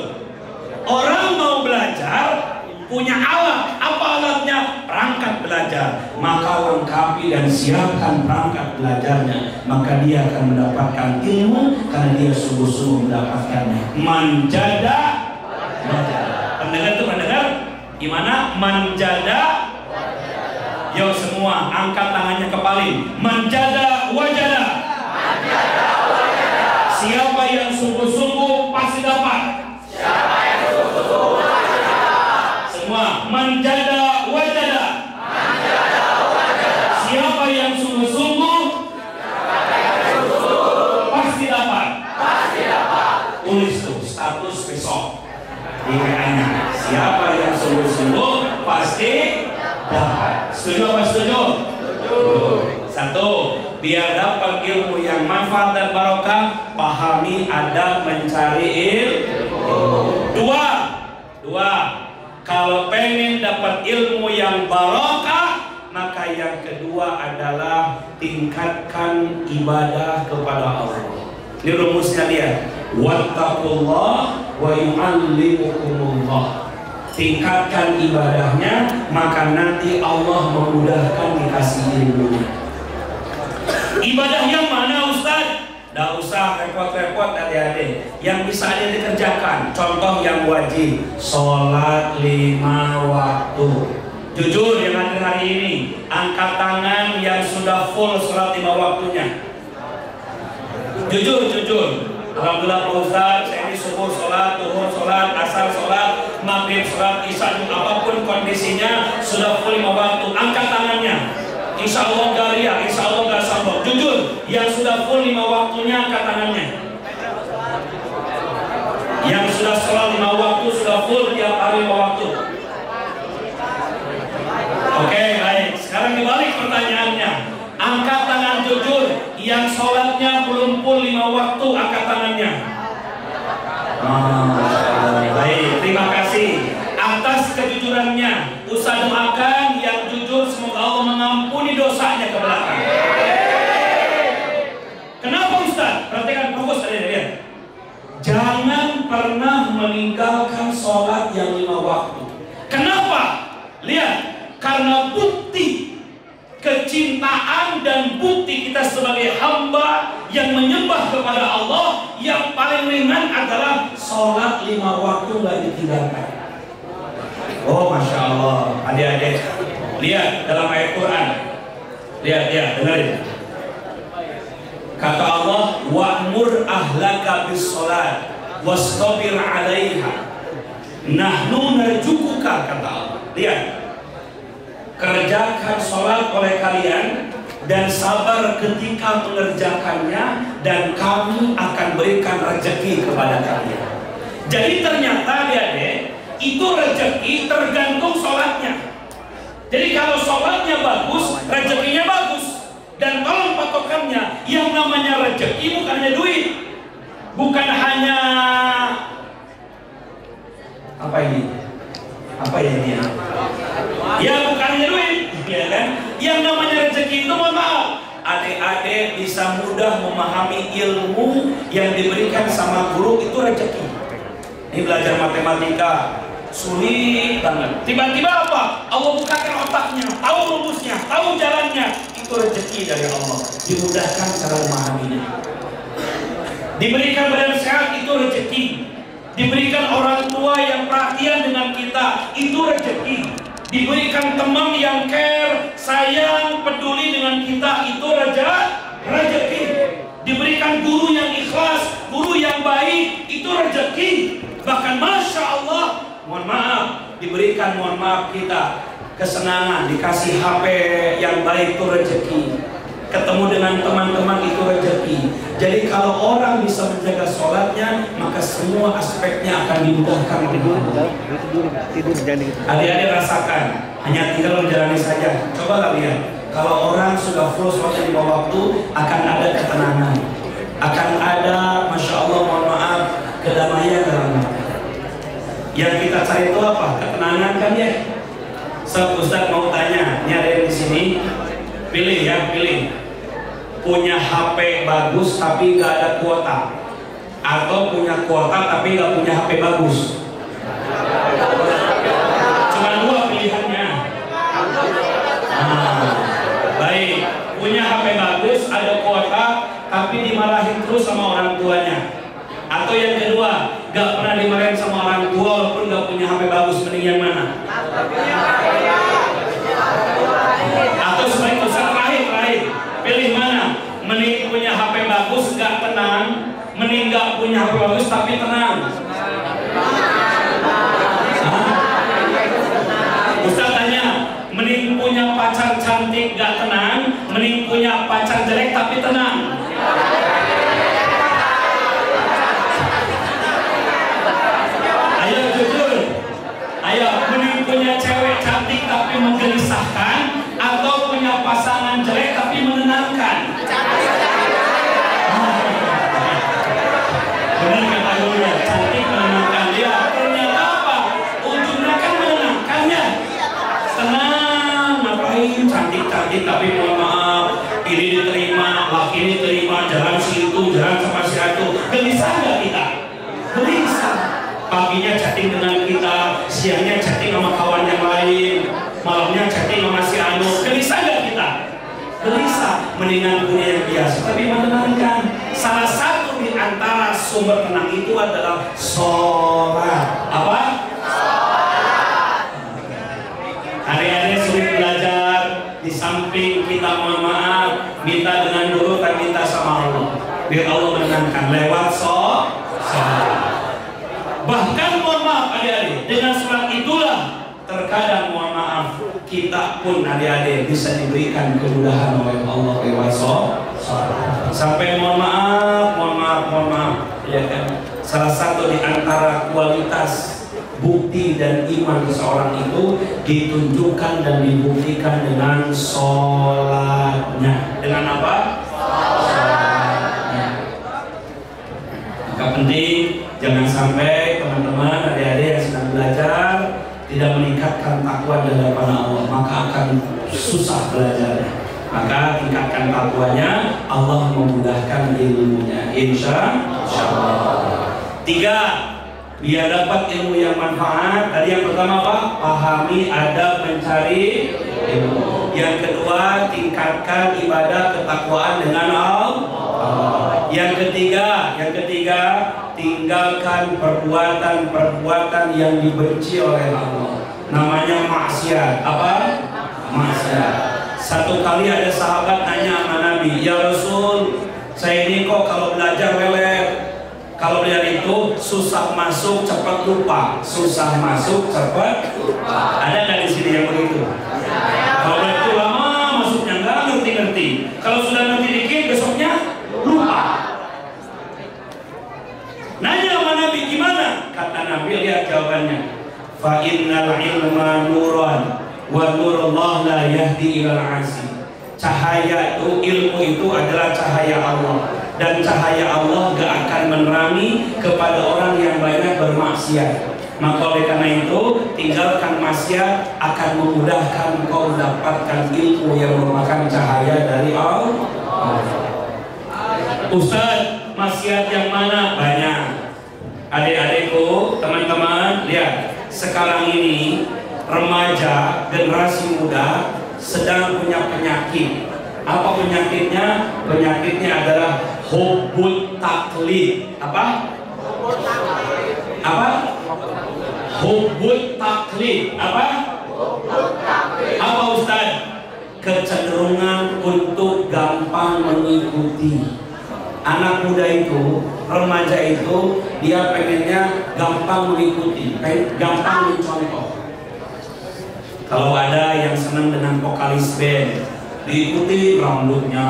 Orang mau belajar punya alat. Apa alatnya? Perangkat belajar. Maka lengkapi dan siapkan perangkat belajarnya, maka dia akan mendapatkan ilmu karena dia sungguh-sungguh mendapatkannya. Manjada. Pendengar itu mendengar? Gimana? Manjada. Yuk semua angkat tangannya ke paling. Manjada wajada. Siapa yang sungguh-sungguh pasti dapat. Siapa yang sungguh-sungguh pasti dapat. Semua manjada wajada. Manjada wajada. Siapa yang sungguh-sungguh pasti dapat. Pasti dapat. Tulis tuh status besok di WA-nya. Siapa yang sungguh-sungguh pasti dapat. Setuju apa setuju? Satu, biar dapat ilmu yang manfaat dan barokah, pahami adab mencari ilmu. Dua, kalau pengen dapat ilmu yang barokah, maka yang kedua adalah tingkatkan ibadah kepada Allah. Ini rumusnya dia. Wattaqullah wa yu'allimukumullah. Tingkatkan ibadahnya, maka nanti Allah memudahkan dikasih ilmunya. Ibadah yang mana Ustaz? Tidak usah repot-repot adik-adik. Yang bisa adik dikerjakan. Contoh yang wajib, sholat 5 waktu. Jujur yang hadir hari ini, angkat tangan yang sudah full sholat 5 waktunya. Jujur. Alhamdulillah Pak Ustaz, saya ini subuh sholat, duhur sholat, asar sholat, maghrib sholat, isya, apapun kondisinya sudah full 5 waktu. Angkat tangannya. Insya Allah gak riak, insya Allah gak sombong. Jujur, yang sudah full 5 waktunya angkat tangannya. Yang sudah sholat 5 waktu, sudah full tiap hari 5 waktu. Oke, baik. Sekarang dibalik pertanyaannya. Angkat tangan jujur. Yang sholatnya belum full 5 waktu, angkat tangannya. Baik, terima kasih atas kejujurannya. Ustaz doakan yang jujur, semoga Allah mengampuni dosanya ke belakang. Kenapa Ustaz? Perhatikan fokus tadi lihat. Jangan pernah meninggalkan sholat yang 5 waktu. Kenapa? Lihat, karena bukti kecintaan dan bukti kita sebagai hamba yang menyembah kepada Allah, yang paling ringan adalah sholat 5 waktu nggak ditinggalkan. Oh Masya Allah, adik-adik, lihat dalam ayat Quran, lihat dengarin. Kata Allah, wa'mur ahlaka bis sholat wastabir 'alaiha nahnu narjukuka, kata Allah. Lihat, kerjakan sholat oleh kalian dan sabar ketika mengerjakannya, dan kami akan berikan rezeki kepada kalian. Jadi ternyata adik-adik, itu rezeki tergantung sholatnya. Jadi kalau sholatnya bagus, rezekinya bagus. Dan tolong patokannya, yang namanya rezeki bukan hanya duit, bukan hanya apa ini? Apa ini? Ya bukan hanya duit, ya kan? Yang namanya rezeki itu, mohon maaf, adik-adik bisa mudah memahami ilmu yang diberikan sama guru, itu rezeki. Ini belajar matematika, sulit banget. Tiba-tiba apa? Allah bukakan otaknya, tahu rumusnya, tahu jalannya. Itu rezeki dari Allah. Dimudahkan cara memahaminya. Diberikan badan sehat, itu rezeki. Diberikan orang tua yang perhatian dengan kita, itu rezeki. Diberikan teman yang care, sayang, peduli dengan kita, itu rezeki. Diberikan guru yang ikhlas, guru yang baik, itu rezeki. Bahkan Masya Allah, mohon maaf, diberikan mohon maaf kita kesenangan, dikasih HP yang baik, itu rezeki. Ketemu dengan teman-teman, itu rezeki. Jadi kalau orang bisa menjaga sholatnya, maka semua aspeknya akan dimudahkan. Adik-adik rasakan, hanya tinggal menjalani saja. Coba lihat, kalau orang sudah full sholatnya di bawah waktu, akan ada ketenangan, akan ada, Masya Allah, mohon maaf, kedamaian dalam hati. Yang kita cari itu apa? Ketenangan kan ya? Ustaz mau tanya, ini ada yang di sini. Pilih ya, pilih. Punya HP bagus tapi nggak ada kuota, atau punya kuota tapi nggak punya HP bagus. Cuma dua pilihannya. Baik, punya HP bagus, ada kuota tapi dimarahin terus sama orang tuanya. Atau yang kedua, nggak pernah dimarahin sama orang tua walaupun nggak punya HP bagus. Mending yang mana? Atau sebaik Ustaz terakhir, pilih mana? Mending punya HP bagus nggak tenang, mending nggak punya HP bagus tapi tenang. Ustaz tanya, mending punya pacar cantik nggak tenang, mending punya pacar jelek tapi tenang. Ayo jujur, ayo, mending punya cewek cantik tapi menggelisahkan, atau punya pasangan jelek tapi menenangkan. Benar kata gurunya, cantik menenangkan dia. Ternyata apa? Ujungnya kan menenangkannya. Tenang, ngapain cantik-cantik tapi mohon maaf, ini diterima, laki ini diterima, jalan situ, jalan sama si itu. Gelisah nggak kita? Gelisah. Paginya chatting dengan kita, siangnya chatting sama kawan yang lain, malamnya chatting sama si anu. Gelisah nggak kita? Gelisah. Mendingan punya yang biasa tapi menenangkan. Salah satu di antara sumber tenang itu adalah sholat. Apa? Sholat. Hari-hari sulit belajar, di samping kita mohon maaf, minta dengan guru dan minta sama Allah, biar Allah menenangkan lewat sholat. Bahkan mohon maaf adik-adik, dengan sholat itulah terkadang mohon maaf kita pun adik-adik bisa diberikan kemudahan oleh Allah lewat sholat. Sampai mohon maaf, ya kan? Salah satu di antara kualitas bukti dan iman seseorang itu ditunjukkan dan dibuktikan dengan sholatnya. Dengan apa? Sholatnya. Maka penting jangan sampai teman-teman adik-adik yang sedang belajar tidak meningkatkan takwa di hadapan Allah, maka akan susah belajarnya. Maka tingkatkan takwanya, Allah memudahkan ilmunya, insya Allah. 3, biar dapat ilmu yang manfaat. Tadi yang pertama apa? Pahami adab mencari ilmu. Yang kedua, tingkatkan ibadah ketakwaan dengan Allah. Yang ketiga, tinggalkan perbuatan-perbuatan yang dibenci oleh Allah. Namanya maksiat. Apa? Maksiat. Satu kali ada sahabat nanya sama Nabi, ya Rasul, saya ini kok kalau belajar lelet, kalau belajar itu susah masuk cepat lupa, susah masuk cepat lupa. Ada nggak di sini yang begitu? Kalau belajar itu lama masuknya nggak ngerti-ngerti. Kalau sudah ngerti dikit besoknya lupa. Nanya sama Nabi gimana? Kata Nabi, lihat jawabannya. Fa innal ilma nuran wa nurullah la yahdi ilal asi. Cahaya itu, ilmu itu adalah cahaya Allah, dan cahaya Allah gak akan menerangi kepada orang yang banyak bermaksiat. Maka oleh karena itu, tinggalkan maksiat akan memudahkan kau mendapatkan ilmu yang merupakan cahaya dari Allah. Ustaz, maksiat yang mana? Banyak. Adik-adikku, teman-teman, lihat. sekarang ini remaja, generasi muda sedang punya penyakit. Apa penyakitnya? Penyakitnya adalah hubbut taklid. Apa? Apa? Hubbut taklid. Apa? Apa Ustaz? Kecenderungan untuk gampang mengikuti. Anak muda itu, remaja itu, dia pengennya gampang mengikuti, gampang mencontoh. Kalau ada yang senang dengan vokalis band, diikuti rambutnya,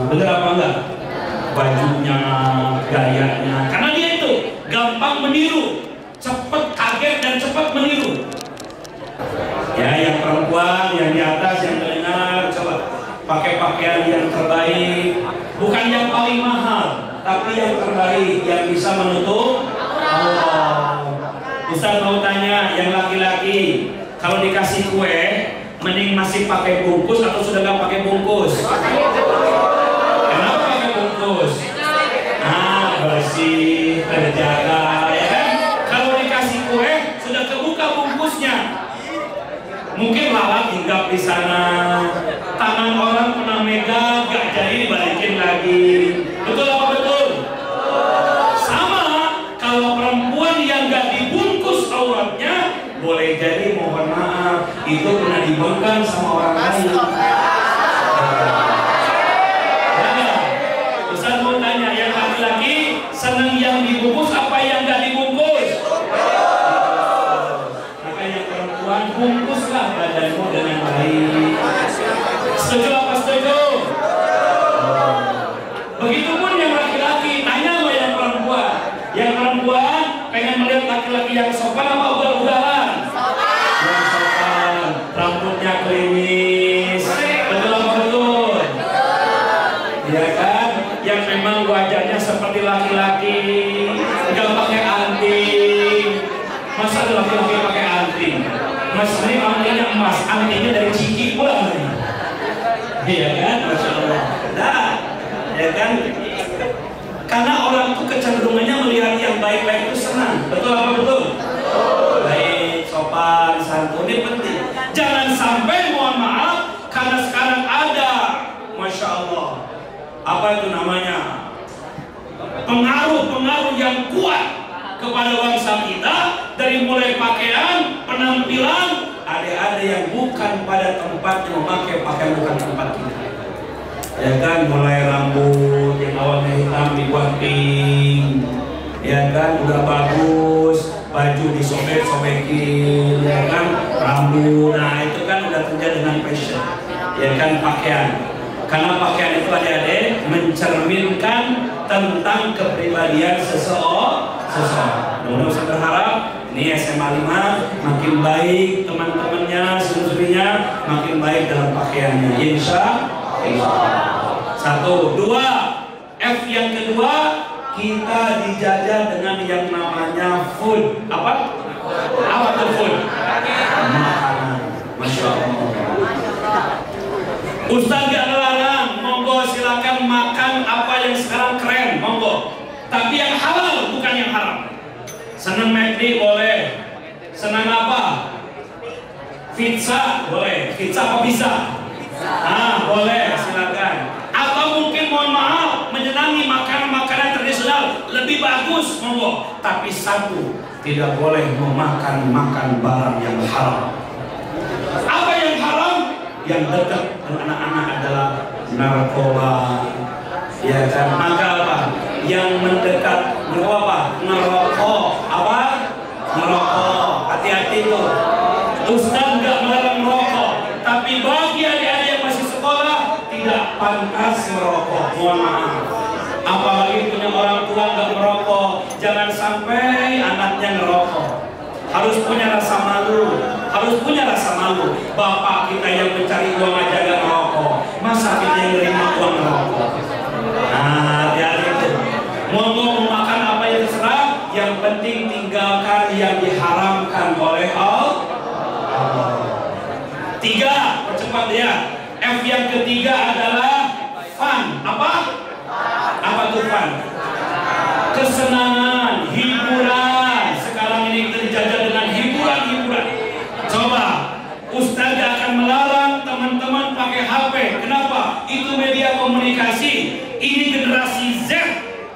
bener apa enggak? Bajunya, gayanya, karena dia itu gampang meniru, cepat kaget dan cepat meniru. Ya, yang perempuan, yang di atas, yang mendengar, coba pakai pakaian yang terbaik, bukan yang paling mahal, tapi yang terbaik, yang bisa menutup Allah. Ustaz mau tanya, yang laki-laki kalau dikasih kue, mending masih pakai bungkus atau sudah nggak pakai bungkus? Kenapa pakai bungkus? Bersih, terjaga, ya kan? Kalau dikasih kue, sudah kebuka bungkusnya. Mungkin lalat hinggap di sana, tangan orang pernah megang, gak jadi dibalikin lagi. Betul apa betul? Sama, kalau perempuan yang gak dibungkus auratnya, boleh jadi mohon maaf, itu pernah dibengkang sama orang lain. Ustaz mau tanya, yang laki-laki senang yang dibungkus apa yang gak dibungkus? Makanya perempuan bungkuslah badanmu dengan baik. Setuju apa setuju? Begitupun yang laki-laki, tanya sama yang perempuan. Yang perempuan pengen melihat laki-laki yang sopan apa ugal-ugalan? Yang sopan, rambutnya klimis, betul apa betul? Iya kan? Yang memang wajahnya seperti laki-laki, nggak pakai anting. Masa ada laki-laki pakai anting? Mas ini antingnya emas, antingnya dari Ciki pula. Iya kan? Masya Allah. Nah, ya kan? Karena orang tuh kecenderungannya melihat yang baik-baik itu senang. Betul apa betul? Baik, sopan, santun, ini penting. Jangan sampai, mohon maaf, karena sekarang ada, Masya Allah, apa itu namanya, pengaruh-pengaruh yang kuat kepada bangsa kita, dari mulai pakaian, penampilan, ada yang bukan pada tempatnya, memakai pakaian bukan tempat kita. Ya kan, mulai rambut yang awalnya hitam dibuat pink, ya kan, udah bagus, baju disobek-sobekin, ya kan, rambut, nah itu kan udah terjadi dengan fashion, ya kan, pakaian. Karena pakaian itu adik-adik mencerminkan tentang kepribadian seseorang. Mudah-mudahan saya berharap ini SMA 5 makin baik teman-temannya, siswinya makin baik dalam pakaiannya. Insya Allah. 1, 2, F yang kedua, kita dijajah dengan yang namanya food. Apa? Apa itu food? Makanan. Masya Allah. Ustaz gak larang, monggo silakan makan apa yang sekarang keren, monggo. Tapi yang halal bukan yang haram. Senang McD boleh. Senang apa? Pizza boleh. Pizza apa bisa? Boleh, silakan. Atau mungkin mohon maaf, menyenangi makanan-makanan tradisional lebih bagus, monggo. Tapi satu, tidak boleh memakan barang yang haram. Apa yang haram? Yang dekat dengan anak-anak adalah narkoba, ya kan? Maka apa? Yang mendekat ngerokok, apa? Ngerokok, hati-hati tuh. Ustaz nggak melarang merokok, tapi bagi adik-adik yang masih sekolah tidak pantas merokok. Mohon maaf. Apalagi punya orang tua nggak merokok, jangan sampai anaknya ngerokok. Harus punya rasa malu, Bapak kita yang mencari uang aja gak merokok, masa kita yang nerima uang merokok? Nah, hati-hati itu. Mau makan apa yang terserah, yang penting tinggalkan yang diharamkan oleh Allah. 3, percepat ya. F yang ketiga adalah fun. Apa? Apa tuh fun? Kesenangan, hiburan. Sekarang ini kita dijajah dengan hiburan Coba, Ustaz akan melarang teman-teman pakai HP. Kenapa? Itu media komunikasi. Ini generasi Z,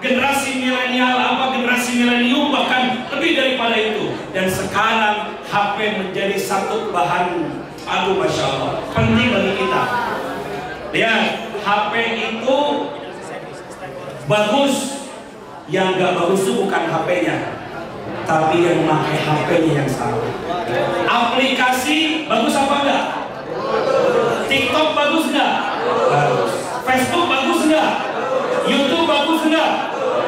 generasi milenial, generasi milenium, bahkan lebih daripada itu. Dan sekarang HP menjadi satu bahan, aduh Masya Allah, penting bagi kita. Lihat, HP itu bagus. Yang gak bagus itu bukan HP-nya, tapi yang memakai HP-nya yang salah. Aplikasi bagus apa enggak? TikTok bagus enggak? Bagus. Facebook bagus enggak? YouTube bagus enggak?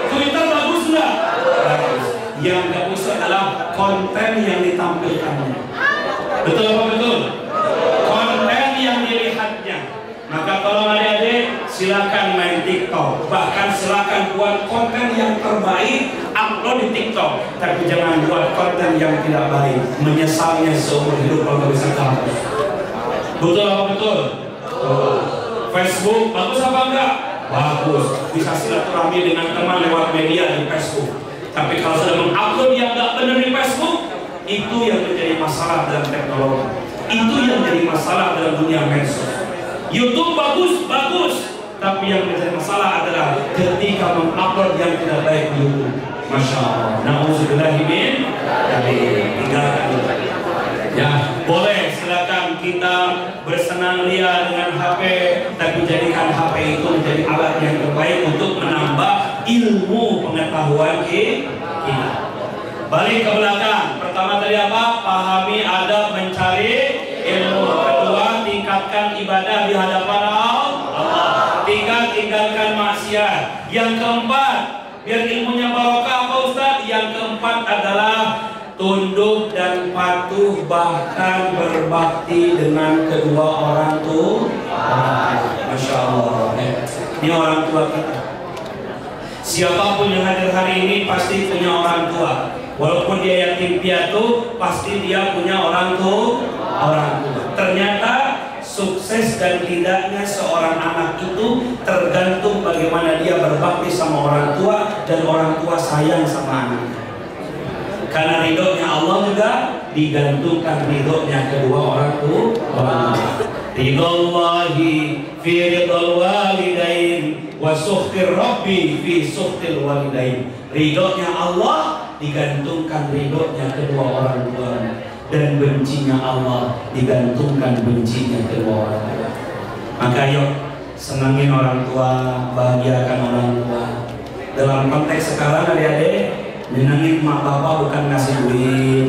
Twitter bagus enggak? Bagus. Yang bagus adalah konten yang ditampilkannya. Betul apa betul? Konten yang dilihatnya. Maka tolong adik-adik, silakan main TikTok. Bahkan silakan buat konten yang terbaik, upload di TikTok. Tapi jangan buat konten yang tidak baik, menyesalnya seumur hidup kalau bisa hapus. Betul apa betul? Facebook bagus apa enggak? Bagus. Bisa silaturahmi dengan teman lewat media di Facebook. Tapi kalau sudah mengupload yang enggak benar di Facebook, itu yang menjadi masalah dalam teknologi. Itu yang menjadi masalah dalam dunia medsos. YouTube bagus, tapi yang menjadi masalah adalah ketika mengupload yang tidak baik di YouTube. Masya Allah. Nauzubillahimin dari tinggalkan. Ya, boleh silakan kita bersenang ria dengan HP, tapi jadikan HP itu menjadi alat yang terbaik untuk menambah ilmu pengetahuan kita. Balik ke belakang. Pertama tadi apa? Pahami adab mencari ilmu. Kedua, tingkatkan ibadah di hadapan Allah. Tinggalkan maksiat. Yang keempat, biar ilmunya barokah apa Ustaz? Yang keempat adalah tunduk dan patuh, bahkan berbakti dengan kedua orang tua. Masya Allah. Ini orang tua kita. Siapapun yang hadir hari ini pasti punya orang tua. Walaupun dia yatim piatu, pasti dia punya orang tua. Ternyata sukses dan tidaknya seorang anak itu tergantung bagaimana dia berbakti sama orang tua dan orang tua sayang sama anaknya. Karena ridhonya Allah juga digantungkan ridhonya kedua orang tua. Ridhollahi fi ridhal walidain wa sukhtir rabbi fi sukhtil walidain. Ridhonya Allah digantungkan ridhonya kedua orang tua, dan bencinya Allah digantungkan bencinya kedua orang tua. Maka yuk senangin orang tua, bahagiakan orang tua. Dalam konteks sekarang adik-adik, menyenangin mak bapak bukan ngasih duit,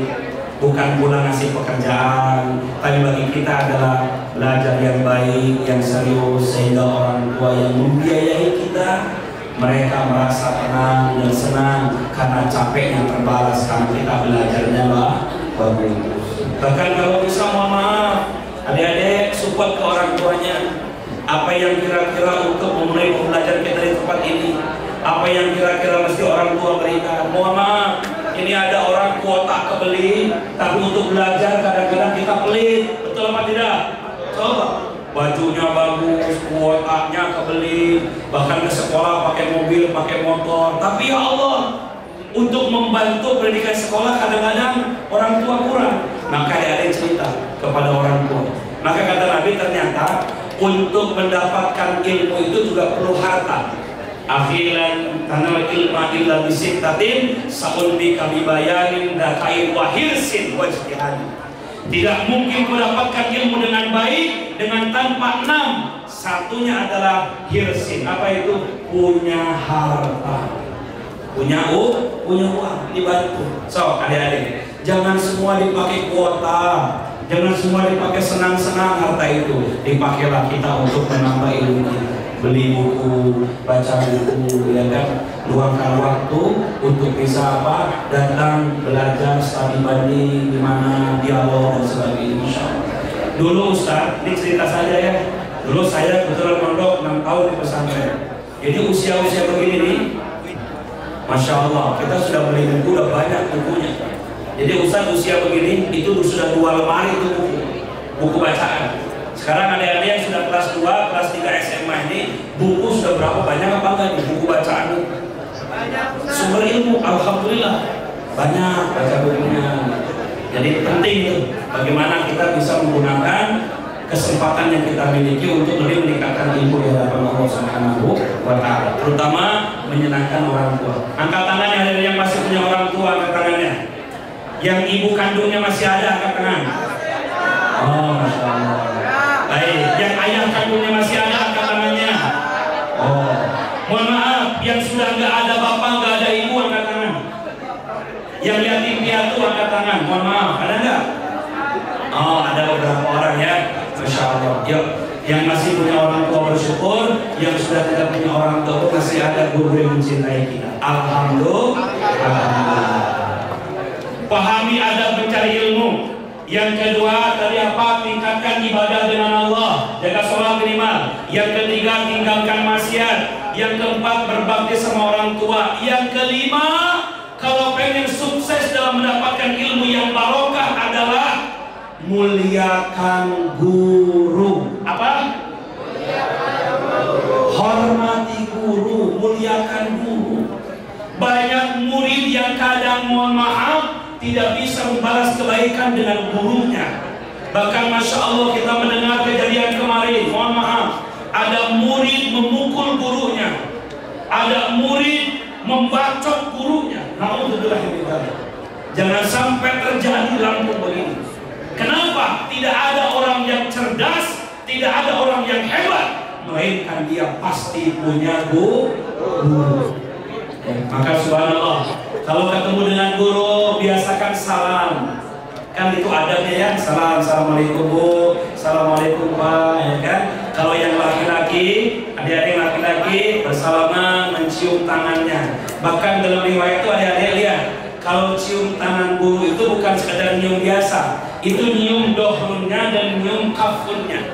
bukan pula ngasih pekerjaan, tapi bagi kita adalah belajar yang baik, yang serius, sehingga orang tua yang membiayai kita, mereka merasa tenang dan senang karena capeknya terbalas karena kita belajarnya bagus. Bahkan kalau bisa mohon maaf, adik-adik support ke orang tuanya. Apa yang kira-kira untuk memulai pembelajaran kita di tempat ini, apa yang kira-kira mesti orang tua berikan. Mohon maaf, ini ada orang kuota kebeli, tapi untuk belajar kadang-kadang kita pelit. Betul apa tidak? Coba, bajunya bagus, kuotanya kebeli, bahkan ke sekolah pakai mobil, pakai motor. Tapi ya Allah, untuk membantu pendidikan sekolah kadang-kadang orang tua kurang. Maka ada cerita kepada orang tua. Maka kata Nabi, ternyata untuk mendapatkan ilmu itu juga perlu harta. Akhiran tanal ilma illa bisittatin sa'ulbi kabibayanin dakain wahirsin wajtihani. Tidak mungkin mendapatkan ilmu dengan baik dengan tanpa 6. Satunya adalah hirsin. Apa itu? Punya harta, punya uang, dibantu. So adik-adik, jangan semua dipakai kuota, jangan semua dipakai senang-senang harta itu. Dipakailah kita untuk menambah ilmu kita. Beli buku, baca buku, ya kan, luangkan waktu untuk bisa apa? Datang belajar, studi banding, gimana dialog dan sebagainya. Insya Allah. Dulu Ustaz, ini cerita saja ya. Dulu saya kebetulan mondok 6 tahun di pesantren. Jadi usia-usia begini nih, Masya Allah, kita sudah beli buku, udah banyak bukunya. Jadi Ustaz usia begini, itu sudah 2 lemari itu buku bacaan. Sekarang adik-adik yang sudah kelas 2, kelas 3 SMA ini, buku sudah berapa banyak apa enggak nih buku bacaan? Banyak. Sumber ilmu, alhamdulillah banyak baca bukunya. Jadi penting itu bagaimana kita bisa menggunakan kesempatan yang kita miliki untuk lebih meningkatkan ilmu di hadapan Allah Subhanahu wa Ta'ala, terutama menyenangkan orang tua. Angkat tangannya yang masih punya orang tua, angkat tangannya. Yang ibu kandungnya masih ada, angkat tangan. Oh, Masya Allah. Baik, yang ayah kandungnya masih ada, angkat tangannya. Oh, mohon maaf, yang sudah nggak ada bapak, nggak ada ibu, angkat tangan. Yang yatim piatu, angkat tangan. Mohon maaf, ada nggak? Oh, ada beberapa orang ya. Masya Allah. Yuk, yang masih punya orang tua bersyukur, yang sudah tidak punya orang tua masih ada guru yang mencintai kita. Alhamdulillah. Pahami adab mencari ilmu. Yang kedua tadi apa? Tingkatkan ibadah dengan Allah, jaga sholat minimal. Yang ketiga tinggalkan maksiat. Yang keempat berbakti sama orang tua. Yang kelima, kalau pengen sukses dalam mendapatkan ilmu yang barokah adalah muliakan guru. Apa? Hormati guru, muliakan guru. Banyak murid yang kadang mohon maaf tidak bisa membalas kebaikan dengan gurunya. Bahkan Masya Allah kita mendengar kejadian kemarin, mohon maaf, ada murid memukul gurunya, ada murid membacok gurunya. Alhamdulillah. Jangan sampai terjadi langsung begini. Kenapa? Tidak ada orang yang cerdas, tidak ada orang yang hebat, melainkan dia pasti punya guru. Maka subhanallah, kalau ketemu dengan guru biasakan salam. Kan itu adabnya ya, salam, assalamualaikum bu, assalamualaikum pak, ya kan? Kalau yang laki-laki, adik-adik laki-laki bersalaman, mencium tangannya. Bahkan dalam riwayat itu adik-adik lihat, kalau cium tangan guru itu bukan sekedar nyium biasa, itu nyium dohrunnya dan nyium kafunnya,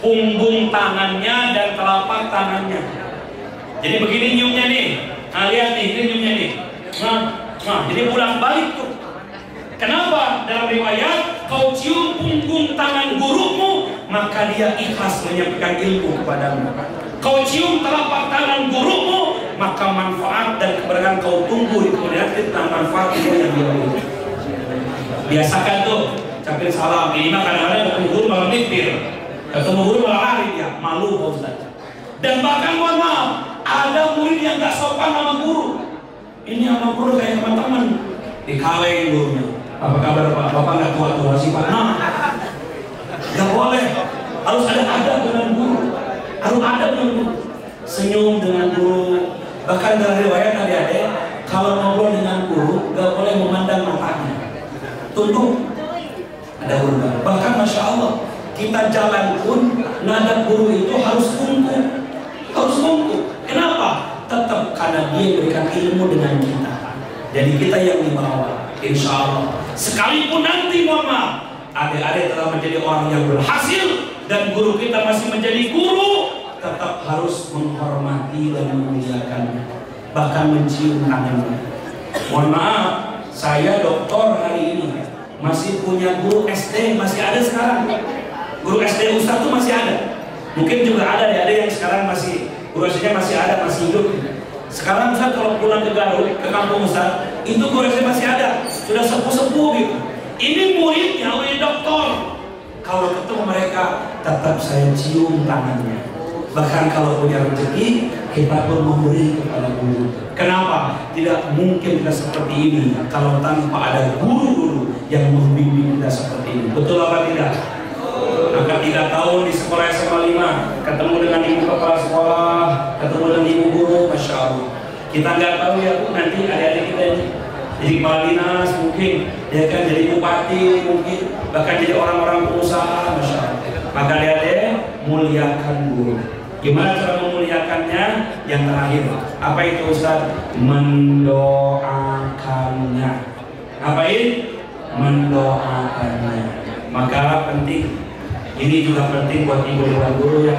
punggung tangannya dan telapak tangannya. Jadi begini nyiumnya nih. Nah lihat nih, ini nyiumnya nih. Nah, jadi pulang balik tuh. Kenapa? Dalam riwayat, kau cium punggung tangan gurumu, maka dia ikhlas menyampaikan ilmu kepadamu. Kau cium telapak tangan gurumu, maka manfaat dan keberkahan kau tunggu di kemudian hari tentang manfaat ilmu yang dia beri. Biasakan tuh, capir salam. Ini mah kadang-kadang ketemu guru malah mikir, ketemu guru malah lari dia, malu Pak Ustaz. Dan bahkan mohon maaf, ada murid yang gak sopan sama guru. Ini sama guru kayak teman-teman, dikaleng gurunya. Apa kabar Pak? Bapak gak tua-tua sih Pak? Nah, gak boleh. Harus ada adab dengan guru. Harus ada dengan guru. Senyum dengan guru. Bahkan dalam riwayat adik-adik, kalau ngobrol dengan guru, gak boleh memandang matanya. Tunduk. Ada guru. Bahkan Masya Allah, kita jalan pun ngadap guru itu harus tunduk. Harus tunduk. Kenapa? Tetap karena dia berikan ilmu dengan kita. Jadi kita yang dibawa. Insya Allah. Sekalipun nanti mohon maaf, adik-adik telah menjadi orang yang berhasil dan guru kita masih menjadi guru, tetap harus menghormati dan memuliakannya, bahkan mencium tangannya. Mohon maaf, saya doktor hari ini masih punya guru SD, masih ada sekarang. Guru SD Ustaz itu masih ada. Mungkin juga ada yang sekarang masih guru SD-nya masih ada, masih hidup. Sekarang Ustaz kalau pulang ke Garut, ke kampung Ustaz, itu guru SD masih ada, sudah sepuh-sepuh gitu. Ini muridnya, murid doktor. Kalau ketemu mereka, tetap saya cium tangannya. Bahkan kalau punya rezeki, kita pun memberi kepada guru. Kenapa? Tidak mungkin kita seperti ini kalau tanpa ada guru-guru yang membimbing kita seperti ini. Betul apa tidak? Maka 3 tahun di sekolah SMA 5, ketemu dengan ibu kepala sekolah, ketemu dengan ibu guru, Masya Allah. Kita nggak tahu ya Bu, nanti adik-adik kita ini jadi kepala dinas mungkin, ya kan, jadi bupati mungkin, bahkan jadi orang-orang pengusaha, Masya Allah. Maka adik-adik muliakan guru. Gimana cara memuliakannya? Yang terakhir, apa itu Ustaz? Mendoakannya. Apain? Mendoakannya. Maka penting. Ini juga penting buat ibu dan guru ya.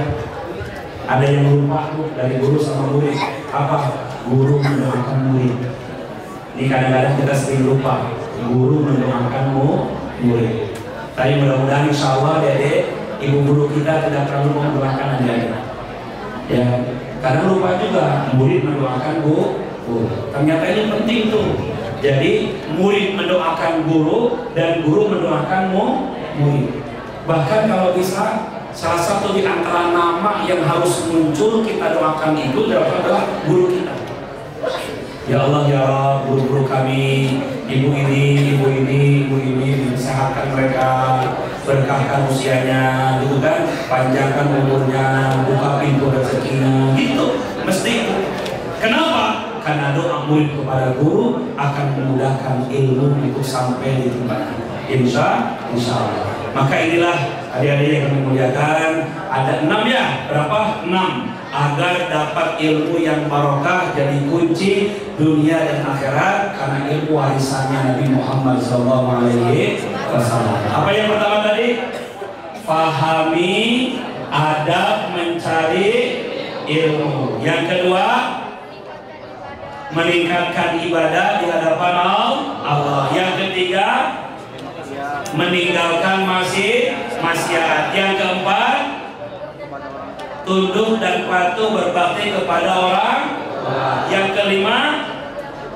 Ada yang lupa dari guru sama murid. Apa? Guru mendoakan murid. Ini kadang-kadang kita sering lupa. Guru mendoakan murid. Tapi mudah-mudahan insya Allah adik-adik, ibu guru kita tidak terlalu mendoakan adik-adik. Ya, kadang lupa juga murid mendoakan guru. Ternyata ini penting tuh. Jadi murid mendoakan guru dan guru mendoakan murid. Bahkan kalau bisa salah satu di antara nama yang harus muncul kita doakan itu adalah guru kita. Ya Allah ya Rabb, guru-guru kami, ibu ini disehatkan mereka, berkahkan usianya, gitu kan, panjangkan umurnya, buka pintu rezekinya, gitu, mesti itu. Kenapa? Karena doa murid kepada guru akan memudahkan ilmu itu sampai di tempat kita. Insya Allah. Maka inilah adik-adik yang kami muliakan, ada 6 ya, berapa? 6. Agar dapat ilmu yang barokah jadi kunci dunia dan akhirat, karena ilmu warisannya Nabi Muhammad SAW. Apa yang pertama tadi? Fahami adab mencari ilmu. Yang kedua, meningkatkan ibadah di hadapan Allah. Yang ketiga, meninggalkan maksiat. Yang keempat, tunduk dan patuh berbakti kepada orang. Yang kelima,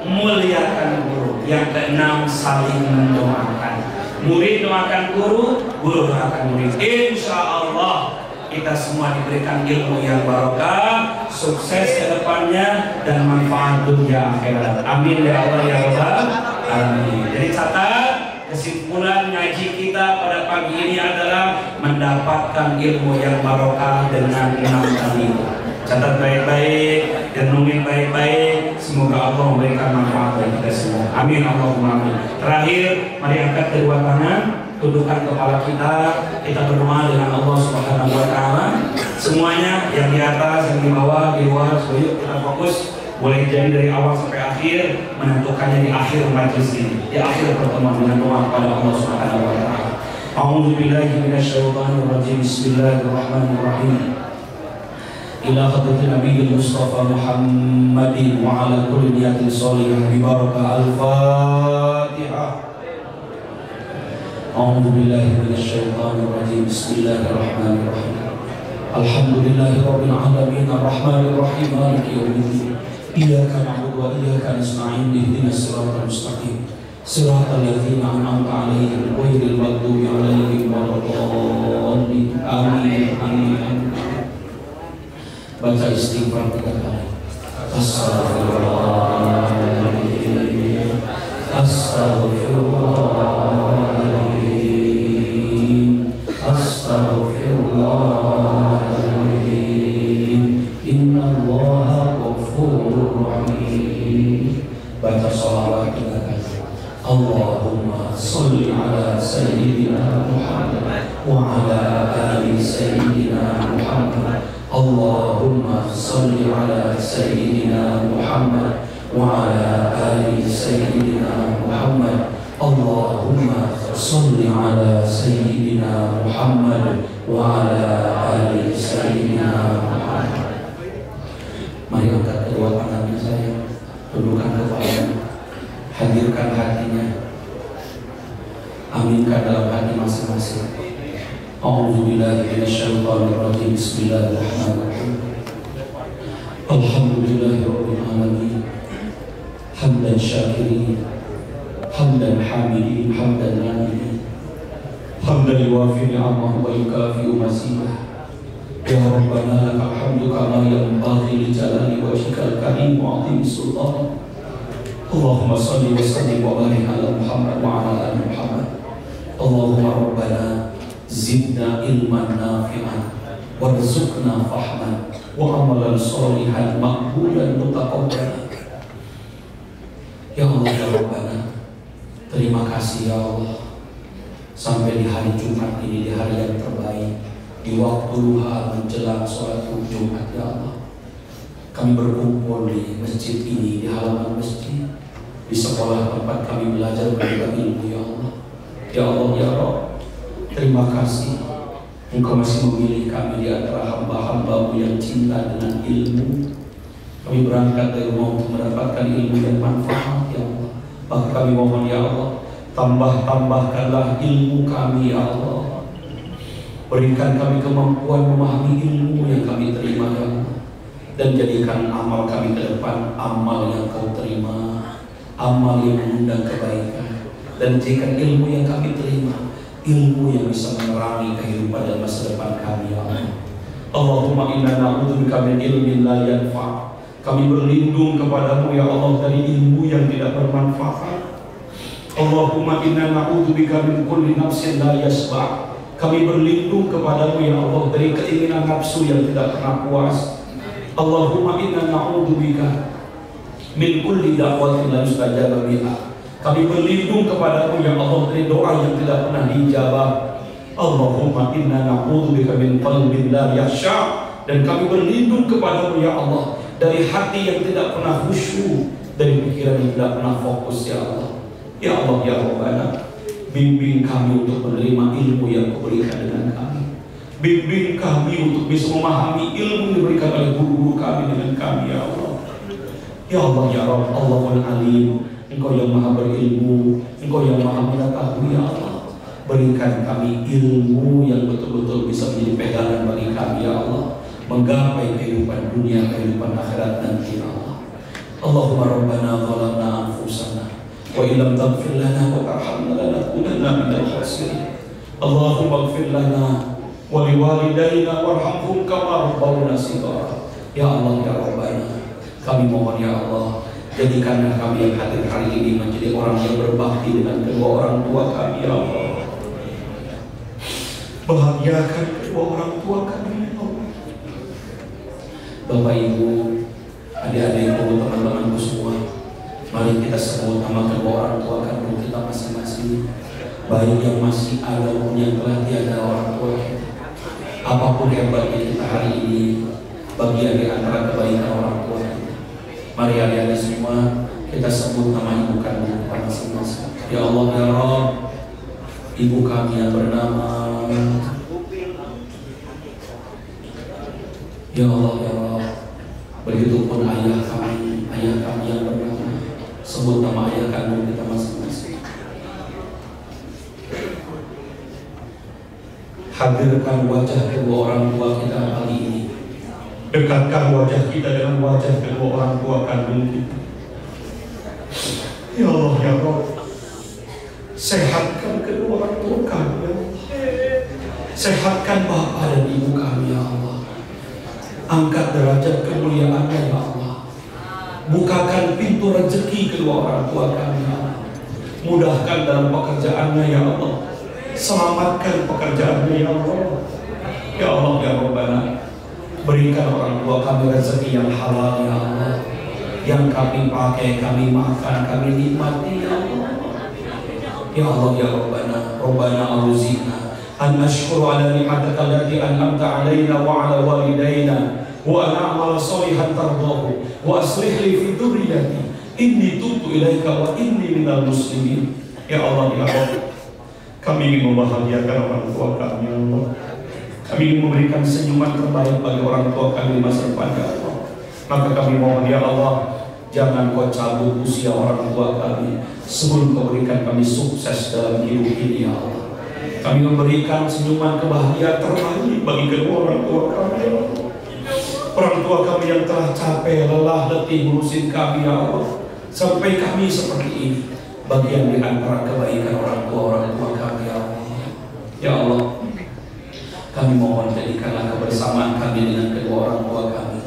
muliakan guru. Yang keenam, saling mendoakan. Murid doakan guru, guru doakan murid. Insya Allah kita semua diberikan ilmu yang barokah, sukses ke depannya, dan manfaat dunia akhirat. Amin ya Allah ya Rabbal alamin. Jadi catat, kesimpulan ngaji kita pada pagi ini adalah mendapatkan ilmu yang barokah dengan 6 tadi. Catat baik-baik, renungin baik-baik. Semoga Allah memberikan manfaat bagi kita semua. Amin Allahumma amin. Terakhir, mari angkat kedua tangan, tundukkan kepala kita berdoa dengan Allah Subhanahu wa taala. Semuanya yang di atas, yang di bawah, di luar, semuanya kita fokus. Boleh jadi dari awal sampai akhir, menentukannya di akhir majlis ini, di akhir pertemuan, dengan doa kepada Allah Subhanahu wa taala. A'udzu billahi minasyaitonir rajim. Bismillahirrahmanirrahim. Ila hadratin Nabiyil Mustafa Muhammadin wa ala kulli niyatin shalihah bi barakah al-Fatihah. A'udzu billahi minasyaitonir rajim. Bismillahirrahmanirrahim. Alhamdulillahirabbil alamin arrahmanir rahim maliki yaumiddin. Iyyaka na'budu wa iyyaka nasta'in ihdinas siratal mustaqim siratal ladzina an'amta 'alaihim ghairil maghdubi 'alaihim waladdallin. Amin. Baca istighfar 3 kali. Astaghfirullahaladzim, astaghfirullahaladzim, astaghfirullahaladzim. Innallaha ghafurur rahim. Baca sholawat 3 kali. Allahumma sholli ala sayyidina Muhammad wa ala ali sayyidina Muhammad. Allahumma sholli ala sayyidina Muhammad wa ala ali sayyidina Muhammad. Allahumma sholli ala sayyidina Muhammad wa ala ali sayyidina Muhammad. Mari angkat kedua tangannya saya, tundukkan kepalanya, hadirkan hatinya, aminkan dalam hati masing-masing. A'udzu billahi minasyaitonir rajim. Bismillahirrahmanirrahim. Alhamdulillahirabbil alamin. Hamdan syakirin, hamdan hamidin, hamdan nabiyin. Hamdan yuwafi ni'amahu wa yukafi'u mazidah. Ya Rabbana lakal hamdu kama yanbaghi li jalali wajhikal karim wa 'azimi sultanik. Allahumma shalli wa sallim wa barik ala Muhammad wa ala ali Muhammad. Allahumma rabbana zidna ilman nafi'an warzuqna fahman wa amalan sholihan maqbulan mutaqabbalan. Ya Allah ya Rabbana, terima kasih ya Allah, sampai di hari Jumat ini, di hari yang terbaik, di waktu duha menjelang sholat Jumat ya Allah, kami berkumpul di masjid ini, di halaman masjid, di sekolah tempat kami belajar menuntut ilmu ya Allah. Ya Allah ya Rabb, terima kasih Engkau masih memilih kami di antara hamba-hamba-Mu yang cinta dengan ilmu. Kami berangkat dari rumah untuk mendapatkan ilmu yang manfaat ya Allah. Maka kami mohon ya Allah, tambahkanlah ilmu kami ya Allah. Berikan kami kemampuan memahami ilmu yang kami terima ya Allah. Dan jadikan amal kami ke depan amal yang Kau terima. amal yang mengundang kebaikan, dan jadikan ilmu yang kami terima ilmu yang bisa menerangi kehidupan dan masa depan kami, ya Allah. Allahumma inna na'udzubika min ilmin la yanfa'. Kami berlindung kepadamu ya Allah dari ilmu yang tidak bermanfaat. Allahumma inna na'udzubika min kulli nafsin la yasba'. Kami berlindung kepadamu ya Allah dari keinginan nafsu yang tidak pernah puas. Allahumma inna na'udzubika min kulli da'watin la yustajaba biha. Kami berlindung kepadamu ya Allah dari doa yang tidak pernah dijawab. Allahumma inna na'udzubika min qalbin la yakhsha. Dan kami berlindung kepadamu ya Allah dari hati yang tidak pernah khusyuk, dari pikiran yang tidak pernah fokus ya Allah. Ya Allah ya Rabbana, bimbing kami untuk menerima ilmu yang Kau berikan dengan kami. Bimbing kami untuk bisa memahami ilmu yang diberikan oleh guru-guru kami dengan kami ya Allah. Ya Allah ya Rabb, Allahul Alim, Engkau yang maha berilmu, Engkau yang maha mengetahui ya Allah. Berikan kami ilmu yang betul-betul bisa menjadi pegangan bagi kami ya Allah, menggapai kehidupan dunia, kehidupan akhirat nanti ya Allah. Allahumma rabbana zalamna anfusana wa illam taghfir lana wa tarhamna lanakunanna minal khasirin. Allahumma ighfir lana wa liwalidayna warhamhum kama rabbawna shighara. Ya Allah ya Rabbana, kami mohon ya Allah, jadikanlah kami yang hadir hari ini menjadi orang yang berbakti dengan kedua orang tua kami ya Allah. Bahagiakan kedua orang tua kami ya Allah. Bapak Ibu, adik-adikku, teman-temanku semua, mari kita sebut nama kedua orang tua kandung kita masing-masing, baik yang masih ada maupun yang telah tiada orang tua kita. Apapun hebatnya kita hari ini, bagian di antara kebaikan orang tua kita. Mari adik-adik semua kita sebut nama ibu kandung kita masing-masing. Ya Allah ya Rabb, ibu kami yang bernama, ya Allah ya Rabb, begitupun ayah kami yang bernama, sebut nama ayah kandung kita masing-masing. Hadirkan wajah kedua orang tua kita kali ini. Dekatkan wajah kita dengan wajah kedua orang tua kandung kita. Ya Allah ya Rabb, sehatkan kedua orang tua kami ya Allah. Sehatkan bapak dan ibu kami ya Allah. Angkat derajat kemuliaannya ya Allah. Bukakan pintu rezeki kedua orang tua kami ya Allah. Mudahkan dalam pekerjaannya ya Allah. Selamatkan pekerjaannya ya Allah. Ya Allah ya Rabbana, berikan orang tua kami rezeki yang halal ya Allah, yang kami pakai, kami makan, kami nikmati ya Allah. Ya Allah ya Rabbana, Rabbana auzina an nashkura ala ni'matika allati an'amta alaina wa ala walidayna wa an a'mala shalihan tardahu wa aslih li fi dhurriyyati inni tubtu ilaika wa inni minal muslimin. Ya Allah ya Rabb, kami ingin membahagiakan orang tua kami ya Allah. Kami ingin memberikan senyuman terbaik bagi orang tua kami di masa depan ya Allah. Maka kami mohon ya Allah, jangan Kau cabut usia orang tua kami sebelum Kau berikan kami sukses dalam hidup ini ya Allah. Kami memberikan senyuman kebahagiaan terbaik bagi kedua orang tua kami ya Allah. Orang tua kami yang telah capek, lelah, letih ngurusin kami ya Allah, sampai kami seperti ini, bagian di antara kebaikan orang tua kami ya Allah. Ya Allah, kami mohon jadikanlah kebersamaan kami dengan kedua orang tua kami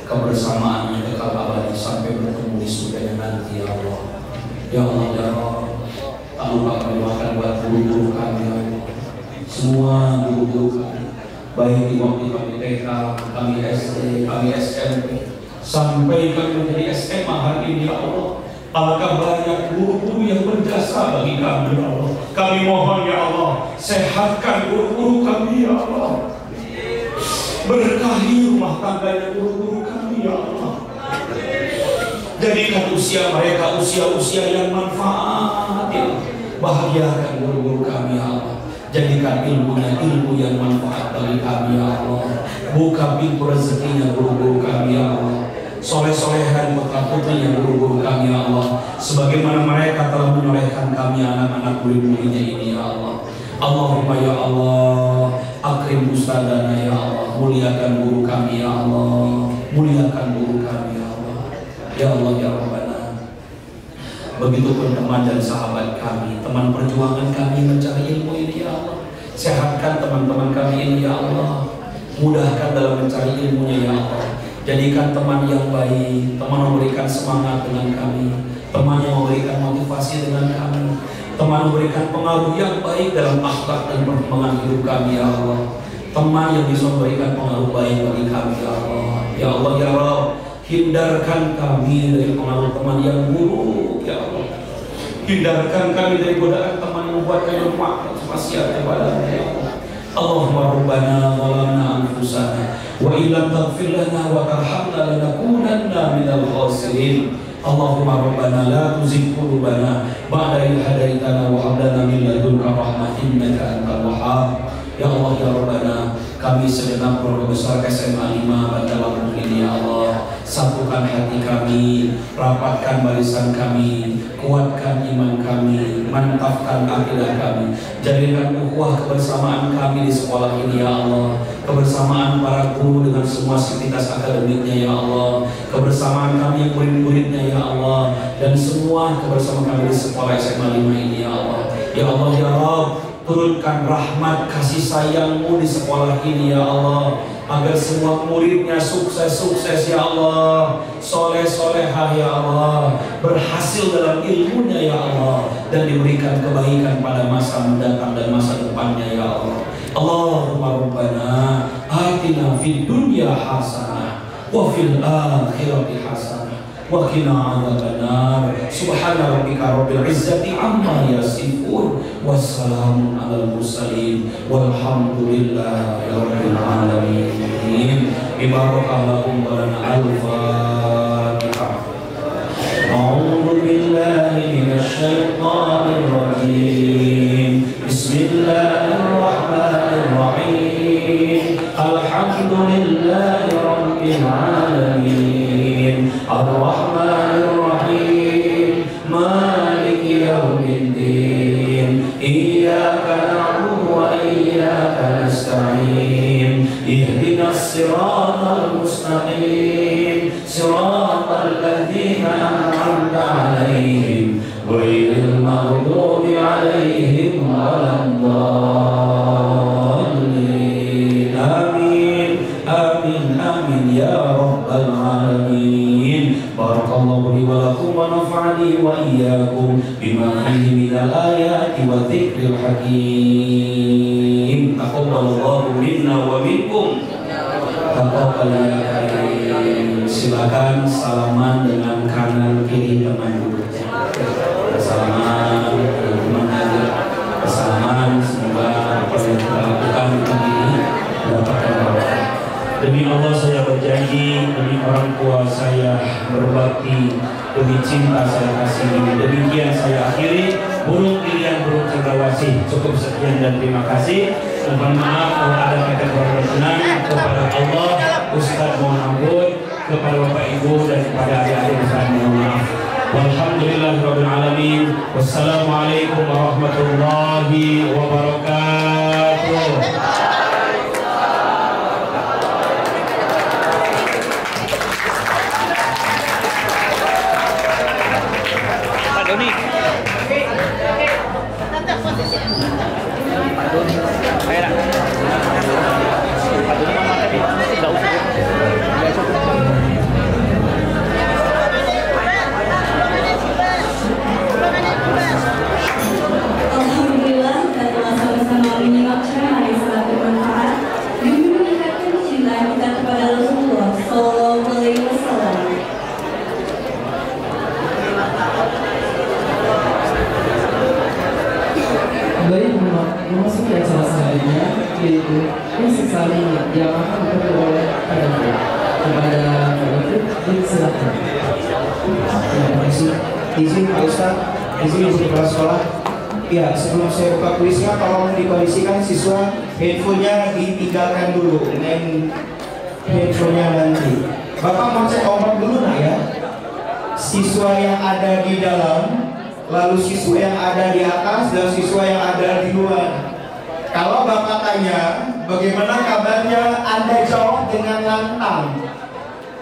kebersamaan yang kekal abadi sampai bertemu di surga nanti ya Allah. Ya Allah ya Allah, tak lupa kami makan buat guru-guru kami ya Allah. Semua guru-guru kami, baik di waktu kami TK, kami SD, kami SMP, sampai kami menjadi SMA hari ini ya Allah. Alangkah banyak guru-guru yang berjasa bagi kami ya Allah. Kami mohon ya Allah, sehatkan guru-guru kami ya Allah. Berkahi rumah tangganya guru-guru kami ya Allah. Jadikan usia mereka usia-usia yang manfaat ya Allah. Bahagiakan guru-guru kami ya Allah. Jadikan ilmunya ilmu yang manfaat bagi kami ya Allah. Buka pintu rezekinya guru-guru kami ya Allah. Soleh-solehan putra putri yang guru-guru kami ya Allah, sebagaimana mereka telah menyolehkan kami anak-anak murid-muridnya ini ya Allah. Allahumma ya Allah, akrim ustadana ya Allah, muliakan guru kami ya Allah, muliakan guru kami ya Allah. Ya Allah ya Rabbana, Begitupun teman dan sahabat kami, teman perjuangan kami mencari ilmu ini ya Allah. Sehatkan teman-teman kami ini ya Allah. Mudahkan dalam mencari ilmunya ya Allah. Jadikan teman yang baik, teman memberikan semangat dengan kami, teman yang memberikan motivasi dengan kami, teman memberikan pengaruh yang baik dalam akhlak dan perkembangan hidup kami ya Allah. Teman yang bisa memberikan pengaruh baik bagi kami ya Allah. Ya Allah ya Rabb, hindarkan kami dari pengaruh teman yang buruk ya Allah. Hindarkan kami dari godaan teman yang membuat kami maksiat kepada-Mu ya Allah. Allahumma rabbana zalamna anfusana wa illam taghfir lana wa tarhamna lanakunanna minal khasirin. Allahumma rabbana la tuzigh qulubana ba'da idh hadaitana wa hab lana min ladunka rahmah innaka antal wahhab. Ya Allah ya Rabbana, kami segenap keluarga besar SMA 5 Bandar Lampung ini ya Allah, satukan hati kami, rapatkan barisan kami, kuatkan iman kami, mantapkan akidah kami, jadikan ukhuwah kebersamaan kami di sekolah ini ya Allah, kebersamaan para guru dengan semua sivitas akademiknya ya Allah, kebersamaan kami murid-muridnya ya Allah, dan semua kebersamaan kami di sekolah SMA 5 ini ya Allah. Ya Allah ya Rabb, turunkan rahmat kasih sayang-Mu di sekolah ini ya Allah, agar semua muridnya sukses-sukses ya Allah, soleh-solehah ya Allah, berhasil dalam ilmunya ya Allah, dan diberikan kebaikan pada masa mendatang dan masa depannya ya Allah. Allahumma rabbana atina fid dunya hasanah wa fil akhirati hasanah wa qina adzabannar. Subhana rabbika rabbil izzati amma yasifun, wassalamun alal mursalin, walhamdulillahi rabbil alamin. Bibarakallahu lana al-Fatihah. A'udzu billahi minasy syaithanir rajim. Bismillahirrahmanirrahim. Alhamdulillahi rabbil alamin. Ar-Rahmanir Rahim. Maliki yaumiddin. Iyyaka na'budu wa iyyaka nasta'in. Ihdinas siratal mustaqim. Siratal ladzina an'amta 'alaihim ghairil maghdubi 'alaihim waladdallin. Amin. Amin. Amin ya rabbal alamin. Barakallahu li wa lakum wa nafa'ani wa iyyakum bima fihi minal ayati wa dzikril hakim. Taqabbalallahu minna wa minkum. Taqabbal ya karim. Silakan salaman dengan kanan kiri teman duduknya. Salaman teman hadir. Salaman, semoga apa yang kita lakukan ini mendapatkan barokah. Demi Allah saya berjanji, demi orang tua saya berbakti, demi cinta saya kasih ini. Demikian saya akhiri. Burung pilihan burung cendrawasih. Cukup sekian dan terima kasih. Mohon maaf kalau ada kata kurang berkenan. Kepada Allah, Ustaz mohon ampun. Kepada Bapak Ibu dan kepada adik-adik saya mohon maaf. Walhamdulillahirabbil alamin. Wassalamualaikum warahmatullahi wabarakatuh. Alhamdulillah, kita telah sama-sama menyimak ceramah yang sangat bermanfaat demi meningkatkan cinta kita kepada Rasulullah Sallallahu Alaihi Wasallam. Baik, memasuki acara selanjutnya, yaitu misi saling yang akan dipimpin oleh Kadafri. Kepada Kadafri, silakan. Terima kasih. Izin Pak Ustadz, izin untuk kepala sekolah. Ya, sebelum saya buka kuisnya, tolong dikondisikan siswa handphonenya ditinggalkan dulu, main handphonenya nanti. Bapak mau cek ombak dulu nak ya. Siswa yang ada di dalam, lalu siswa yang ada di atas, dan siswa yang ada di luar. Kalau Bapak tanya, bagaimana kabarnya, Anda jawab dengan lantang.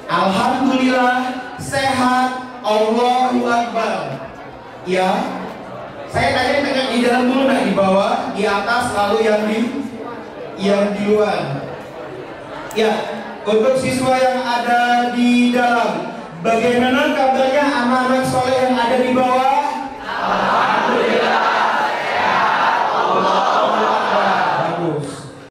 Alhamdulillah, sehat, Allahu Akbar. Ya, saya tanya di dalam dulu, nah di bawah, di atas, lalu yang di luar. Ya, untuk siswa yang ada di dalam, bagaimana kabarnya anak-anak soleh yang ada di bawah? Alhamdulillah.